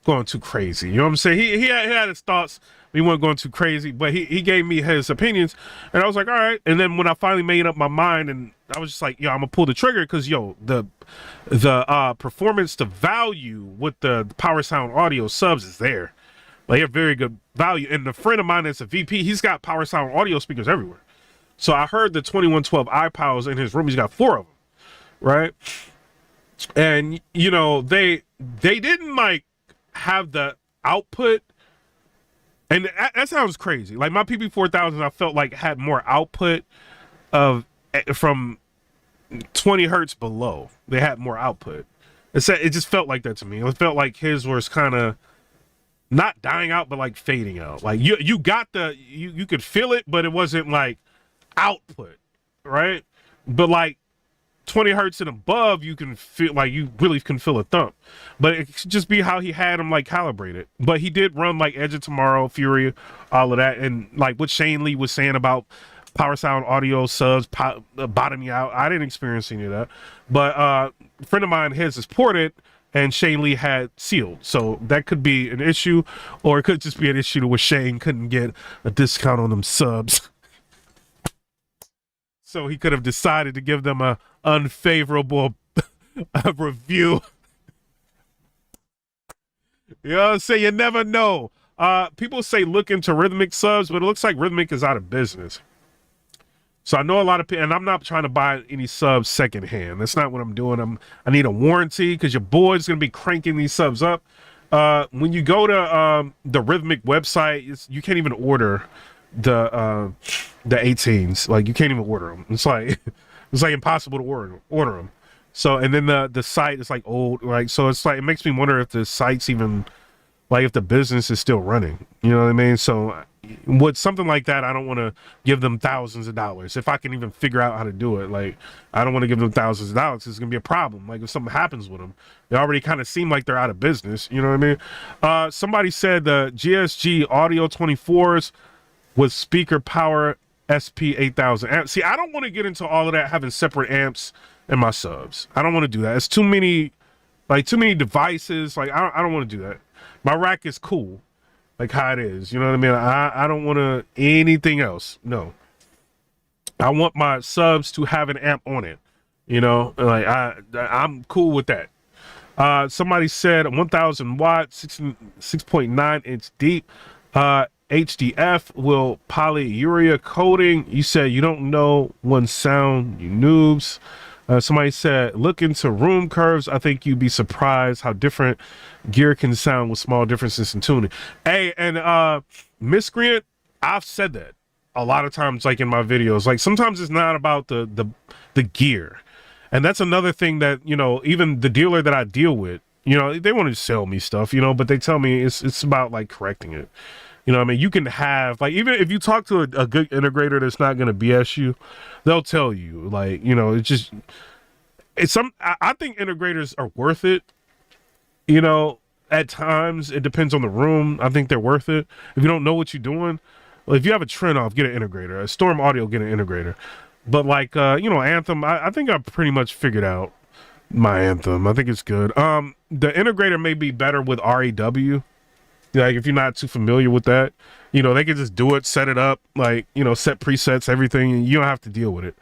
going too crazy. You know what I'm saying? He had his thoughts. He wasn't going too crazy, but he gave me his opinions, and I was like, all right. And then when I finally made up my mind, and I was just like, yo, I'm gonna pull the trigger, because yo, the performance to value with the Power Sound Audio subs is there. Like, they have very good value. And the friend of mine that's a VP, he's got Power Sound Audio speakers everywhere. So I heard the 2112 iPods in his room. He's got 4 of them, right? And you know, they didn't like have the output. And that sounds crazy. Like, my PP4000, I felt like had more output of from 20 hertz below. They had more output. It just felt like that to me. It felt like his was kind of not dying out, but like fading out. Like, you got you could feel it, but it wasn't like output, right? But like 20 hertz and above, you can feel like you really can feel a thump. But it could just be how he had them like calibrated. But he did run like Edge of Tomorrow, Fury, all of that, and like what Shane Lee was saying about Power Sound Audio subs bottoming out. I didn't experience any of that, but a friend of mine, his is ported, and Shane Lee had sealed, so that could be an issue, or it could just be an issue where Shane couldn't get a discount on them subs. So he could have decided to give them a unfavorable review. You know what I'm saying? You never know. People say look into Rhythmic subs, but it looks like Rhythmic is out of business. So I know a lot of people, and I'm not trying to buy any subs secondhand. That's not what I'm doing. I need a warranty, because your boy's going to be cranking these subs up. When you go to the Rhythmic website, you can't even order the 18s. Like, you can't even order them. It's like impossible to order them. So, and then the site is like old, like, so it's like, it makes me wonder if the site's even, like, if the business is still running. You know what I mean? So with something like that, I don't want to give them thousands of dollars if I can even figure out how to do it. Like, I don't want to give them thousands of dollars. It's gonna be a problem. Like, if something happens with them, they already kind of seem like they're out of business. You know what I mean? Somebody said the GSG Audio 24s with speaker power SP 8000 amps. See, I don't want to get into all of that, having separate amps in my subs. I don't want to do that. It's too many devices. Like, I don't want to do that. My rack is cool, like how it is. You know what I mean? I don't want to anything else. No. I want my subs to have an amp on it. You know, like I'm cool with that. Somebody said 1000 watts, 6.9 inch deep. HDF will polyurea coating. You said you don't know one sound, you noobs. Somebody said look into room curves. I think you'd be surprised how different gear can sound with small differences in tuning. Hey, and Miscreant, I've said that a lot of times, like in my videos. Like, sometimes it's not about the gear, and that's another thing that, you know, even the dealer that I deal with, you know, they want to sell me stuff, you know, but they tell me it's about like correcting it. You know what I mean? You can have, like, even if you talk to a good integrator that's not going to BS you, they'll tell you, like, you know, I think integrators are worth it. You know, at times it depends on the room. I think they're worth it. If you don't know what you're doing, well, if you have a trend off, get an integrator. A Storm Audio, get an integrator. But like, you know, Anthem, I think I've pretty much figured out my Anthem. I think it's good. The integrator may be better with REW. Like, if you're not too familiar with that, you know, they can just do it, set it up, like, you know, set presets, everything, and you don't have to deal with it.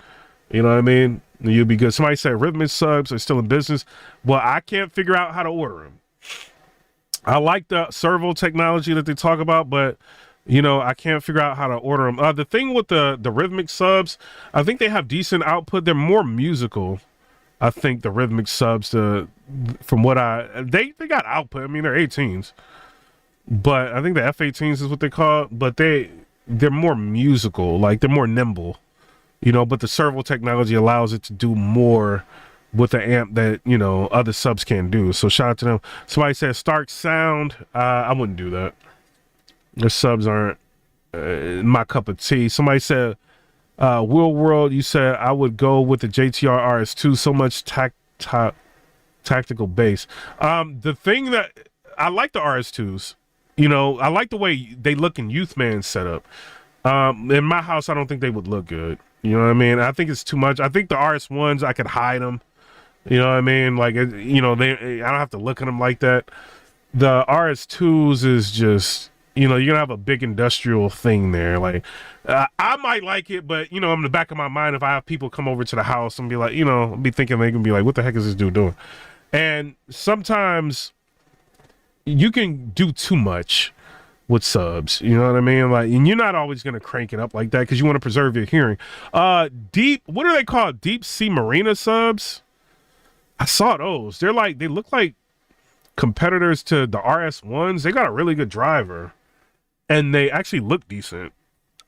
You know what I mean? You'll be good. Somebody said Rhythmic subs are still in business. Well, I can't figure out how to order them. I like the servo technology that they talk about, but, you know, I can't figure out how to order them. The thing with the Rhythmic subs, I think they have decent output. They're more musical. I think the Rhythmic subs, from what they got output. I mean, they're 18s. But I think the F18s is what they call it, but they're more musical, like they're more nimble, you know, but the servo technology allows it to do more with the amp that, you know, other subs can't do. So shout out to them. Somebody said Stark Sound. I wouldn't do that. Their subs aren't my cup of tea. Somebody said Will World, you said I would go with the JTR RS2. So much tactical bass. The thing that I like the RS2s. You know, I like the way they look in Youth Man setup. In my house, I don't think they would look good. You know what I mean? I think it's too much. I think the RS1s, I could hide them. You know what I mean? Like, you know, I don't have to look at them like that. The RS2s is just, you know, you're gonna have a big industrial thing there. Like, I might like it, but you know, in the back of my mind, if I have people come over to the house and be like, you know, be thinking they can be like, what the heck is this dude doing? And sometimes you can do too much with subs, you know what I mean? Like, and you're not always gonna crank it up like that because you want to preserve your hearing. What are they called? Deep Sea Marina subs? I saw those. They look like competitors to the RS1s. They got a really good driver and they actually look decent.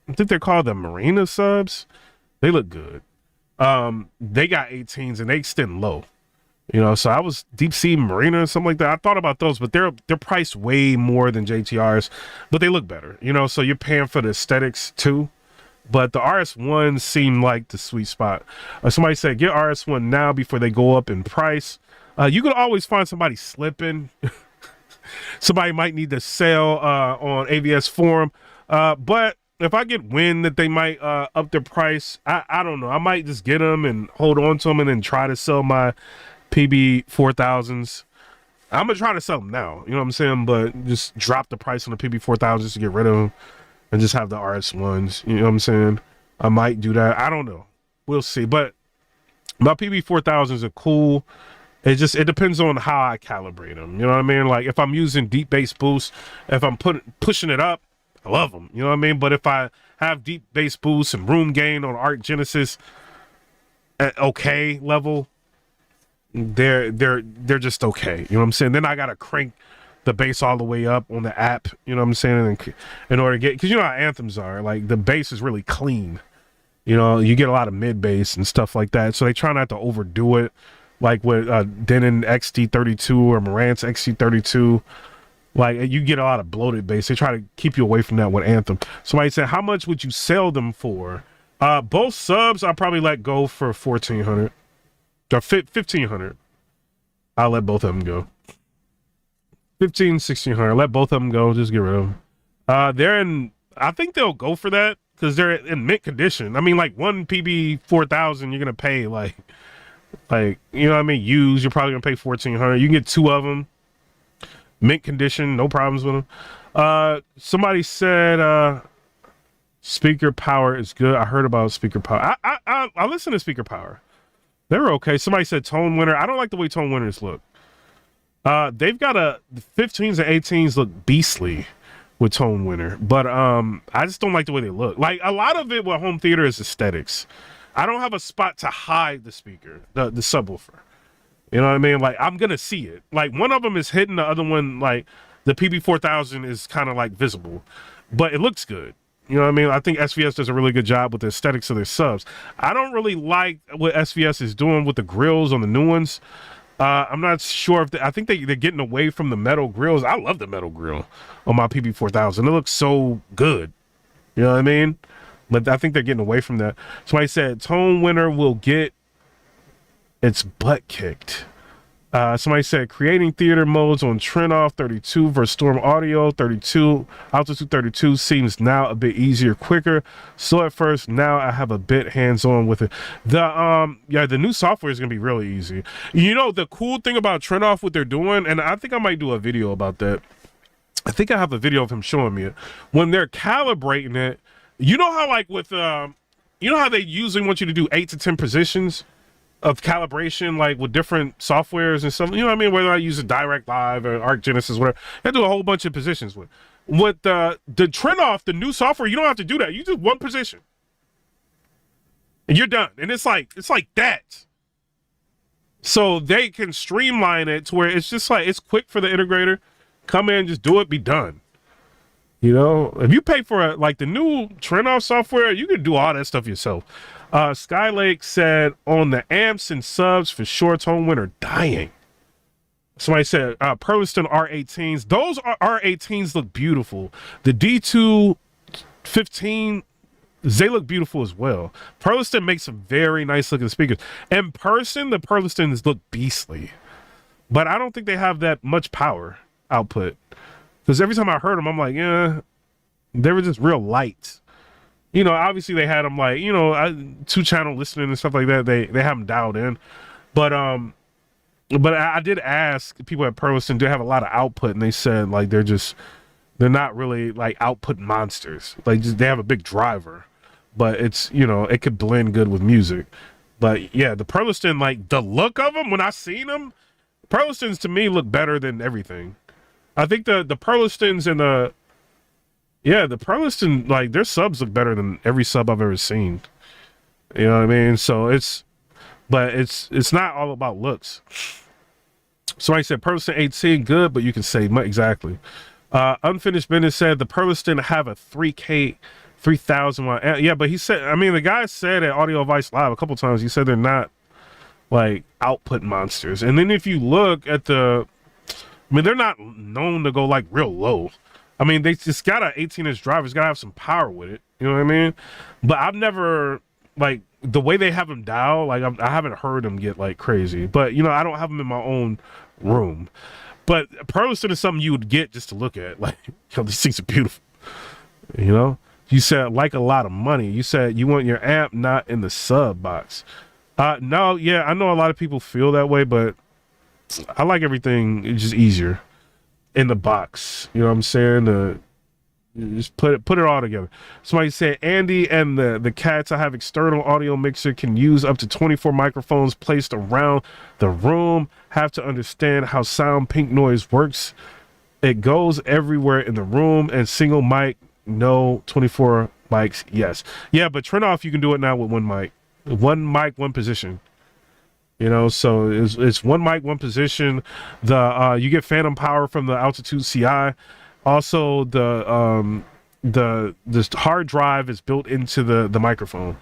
I think they're called the Marina subs. They look good. They got 18s and they extend low. You know, so I was Deep Sea Marina or something like that. I thought about those, but they're priced way more than JTRs, but they look better. You know, so you're paying for the aesthetics too. But the RS1 seemed like the sweet spot. Somebody said, get RS1 now before they go up in price. You could always find somebody slipping. Somebody might need to sell on AVS Forum. But if I get wind that they might up their price, I don't know. I might just get them and hold on to them and then try to sell my PB 4000s. I'm going to try to sell them now. You know what I'm saying? But just drop the price on the PB 4000s to get rid of them. And just have the RS1s, you know what I'm saying? I might do that. I don't know. We'll see. But my PB 4000s are cool. It depends on how I calibrate them. You know what I mean? Like if I'm using deep bass boost, if I'm pushing it up, I love them. You know what I mean? But if I have deep bass boost and room gain on Arc Genesis at okay level, they're just okay. You know what I'm saying? Then I gotta crank the bass all the way up on the app, you know what I'm saying? In order to get, because you know how anthems are, like the bass is really clean. You know, you get a lot of mid bass and stuff like that. So they try not to overdo it, like with Denon XT32 or Marantz XT32. Like you get a lot of bloated bass. They try to keep you away from that with Anthem. Somebody said, how much would you sell them for? Both subs, I'll probably let go for 1,400 or 1,500. I'll let both of them go. 1,600. Let both of them go. Just get rid of them. They're in. I think they'll go for that because they're in mint condition. I mean, like one PB 4000, you're gonna pay like you know what I mean. Used, you're probably gonna pay 1,400. You can get two of them, mint condition, no problems with them. Somebody said speaker power is good. I heard about speaker power. I listen to speaker power. They were okay. Somebody said tone winner. I don't like the way tone winners look. They've got the 15s and 18s look beastly with tone winner, but I just don't like the way they look. Like a lot of it with home theater is aesthetics. I don't have a spot to hide the speaker, the subwoofer. You know what I mean? Like I'm gonna see it. Like one of them is hidden, the other one, like the PB 4000 is kind of like visible, but it looks good. You know what I mean? I think SVS does a really good job with the aesthetics of their subs. I don't really like what SVS is doing with the grills on the new ones. I'm not sure if I think they're getting away from the metal grills. I love the metal grill on my PB 4000. It looks so good. You know what I mean? But I think they're getting away from that. Somebody said tone winner will get its butt kicked. Somebody said creating theater modes on Trinoff 32 versus Storm Audio 32, Altitude 32 seems now a bit easier, quicker. So at first, now I have a bit hands-on with it. The new software is gonna be really easy. You know, the cool thing about Trinoff, what they're doing, and I think I might do a video about that. I think I have a video of him showing me it. When they're calibrating it, you know how like with, you know how they usually want you to do 8 to 10 positions of calibration, like with different softwares and stuff, you know what I mean? Whether I use a Direct Live or Arc Genesis, whatever, I do a whole bunch of positions with. With the Trinoff, the new software, you don't have to do that. You do one position, and you're done. And it's like that. So they can streamline it to where it's just like it's quick for the integrator. Come in, just do it, be done. You know, if you pay for like the new Trinoff software, you can do all that stuff yourself. Skylake said on the amps and subs for sure tone winner dying. Somebody said Pearliston R18s. Those R18s look beautiful. The D2 15 They look beautiful as well. Perliston makes some very nice looking speakers. In person, the Perlistons look beastly, but I don't think they have that much power output. Because every time I heard them, I'm like, yeah, they were just real light. You know, obviously they had them like, you know, 2-channel listening and stuff like that. They have them dialed in, but I did ask people at Perliston, do they have a lot of output, and they said like they're not really like output monsters. Like they have a big driver, but it's, you know, it could blend good with music. But yeah, the Perliston, like the look of them when I seen them, Perlistons to me look better than everything. I think the Perlistons and the Perliston, like their subs look better than every sub I've ever seen. You know what I mean? So it's not all about looks. Somebody said Perliston 18 good, but you can say exactly. Unfinished Business said the Perliston have a 3K 3000 watt. Yeah, but he said, I mean, the guy said at Audioholics Live a couple times, he said they're not like output monsters. And then if you look at I mean, they're not known to go like real low. I mean, they just got an 18-inch driver. It's got to have some power with it. You know what I mean? But I've never, like, the way they have them dial, like, I haven't heard them get, like, crazy. But, you know, I don't have them in my own room. But Perliston is something you would get just to look at. Like, you know, these things are beautiful. You know? You said, like, a lot of money. You said you want your amp not in the sub box. No, yeah, I know a lot of people feel that way, but I like everything just easier in the box. You know what I'm saying? Just put it all together. Somebody said Andy and the cats I have external audio mixer can use up to 24 microphones placed around the room. Have to understand how sound pink noise works. It goes everywhere in the room, and single mic, no. 24 mics, yes. Yeah, but turn off, you can do it now with one mic. One mic, one position. You know, so it's one mic, one position. You get phantom power from the Altitude CI. Also, the hard drive is built into the microphone,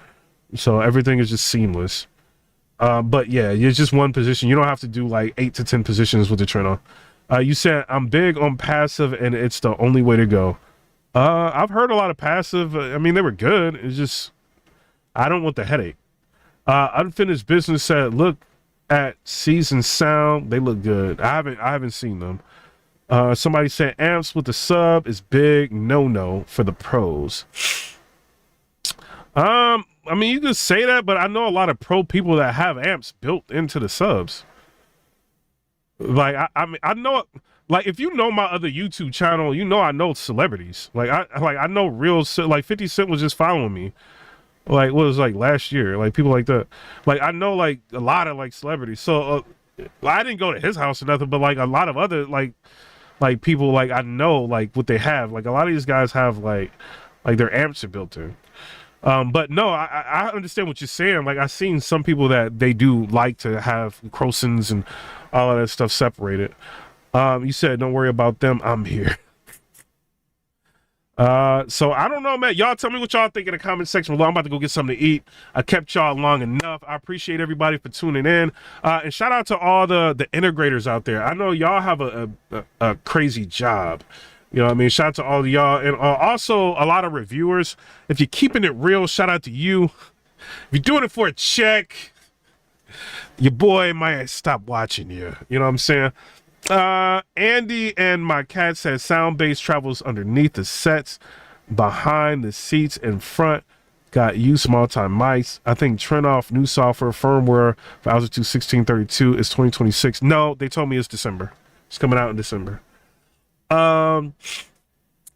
so everything is just seamless. But yeah, it's just one position. You don't have to do like 8 to 10 positions with the Trino. You said I'm big on passive, and it's the only way to go. I've heard a lot of passive. I mean, they were good. It's just I don't want the headache. Unfinished Business said, look at Seasoned Sound. They look good. I haven't seen them. Somebody said amps with the sub is big no for the pros. I mean, you could say that, but I know a lot of pro people that have amps built into the subs. Like I mean, I know, like if you know my other YouTube channel, you know I know celebrities. Like I know real, like 50 Cent was just following me. Like what was like last year, like people like that. Like I know like a lot of like celebrities. So I didn't go to his house or nothing, but like a lot of other like people like I know like what they have. Like a lot of these guys have like their amps are built in. But no, I understand what you're saying. Like I've seen some people that they do like to have Crosons and all of that stuff separated. You said don't worry about them. I'm here. So I don't know, man. Y'all tell me what y'all think in the comment section below. I'm about to go get something to eat. I kept y'all long enough. I appreciate everybody for tuning in. And shout out to all the integrators out there. I know y'all have a crazy job. You know what I mean? Shout out to all of y'all. And also a lot of reviewers. If you're keeping it real, shout out to you. If you're doing it for a check, your boy might stop watching you. You know what I'm saying? Andy and my cat said sound bass travels underneath the sets, behind the seats, in front. Got use multi mics. I think Trenoff new software firmware for Altitude 1632 is 2026. No, they told me it's December. It's coming out in December.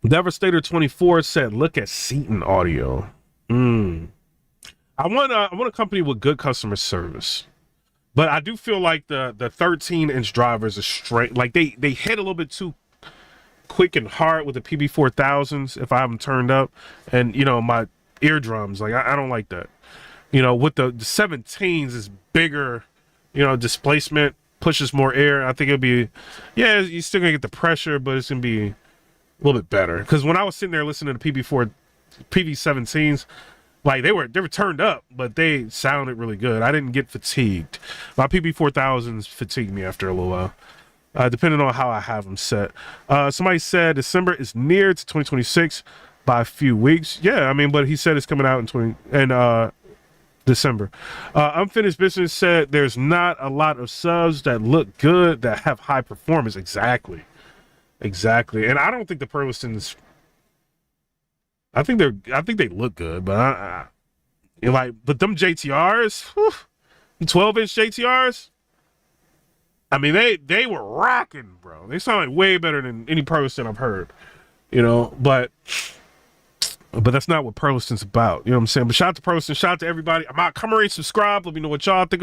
Devastator 24 said look at Seaton Audio. I want a company with good customer service. But I do feel like the 13-inch drivers are straight. Like they hit a little bit too quick and hard with the PB4000s if I have them turned up. And, you know, my eardrums, like I don't like that. You know, with the 17s is bigger, you know, displacement, pushes more air. I think it'll be, yeah, you're still going to get the pressure, but it's going to be a little bit better. Because when I was sitting there listening to PB17s, like they were turned up, but they sounded really good. I didn't get fatigued. My PB4000s fatigued me after a little while, depending on how I have them set. Somebody said December is near to 2026. by a few weeks. Yeah, I mean, but he said it's coming out in December. Unfinished Business said there's not a lot of subs that look good that have high performance. Exactly. And I don't think the Perlistons. I think they look good, but but them JTRs, 12-inch JTRs. I mean, they were rocking, bro. They sound like way better than any Perliston I've heard, but that's not what Perliston's about. You know what I'm saying? But shout out to Perliston, shout out to everybody. I'm out. Come and subscribe. Let me know what y'all think about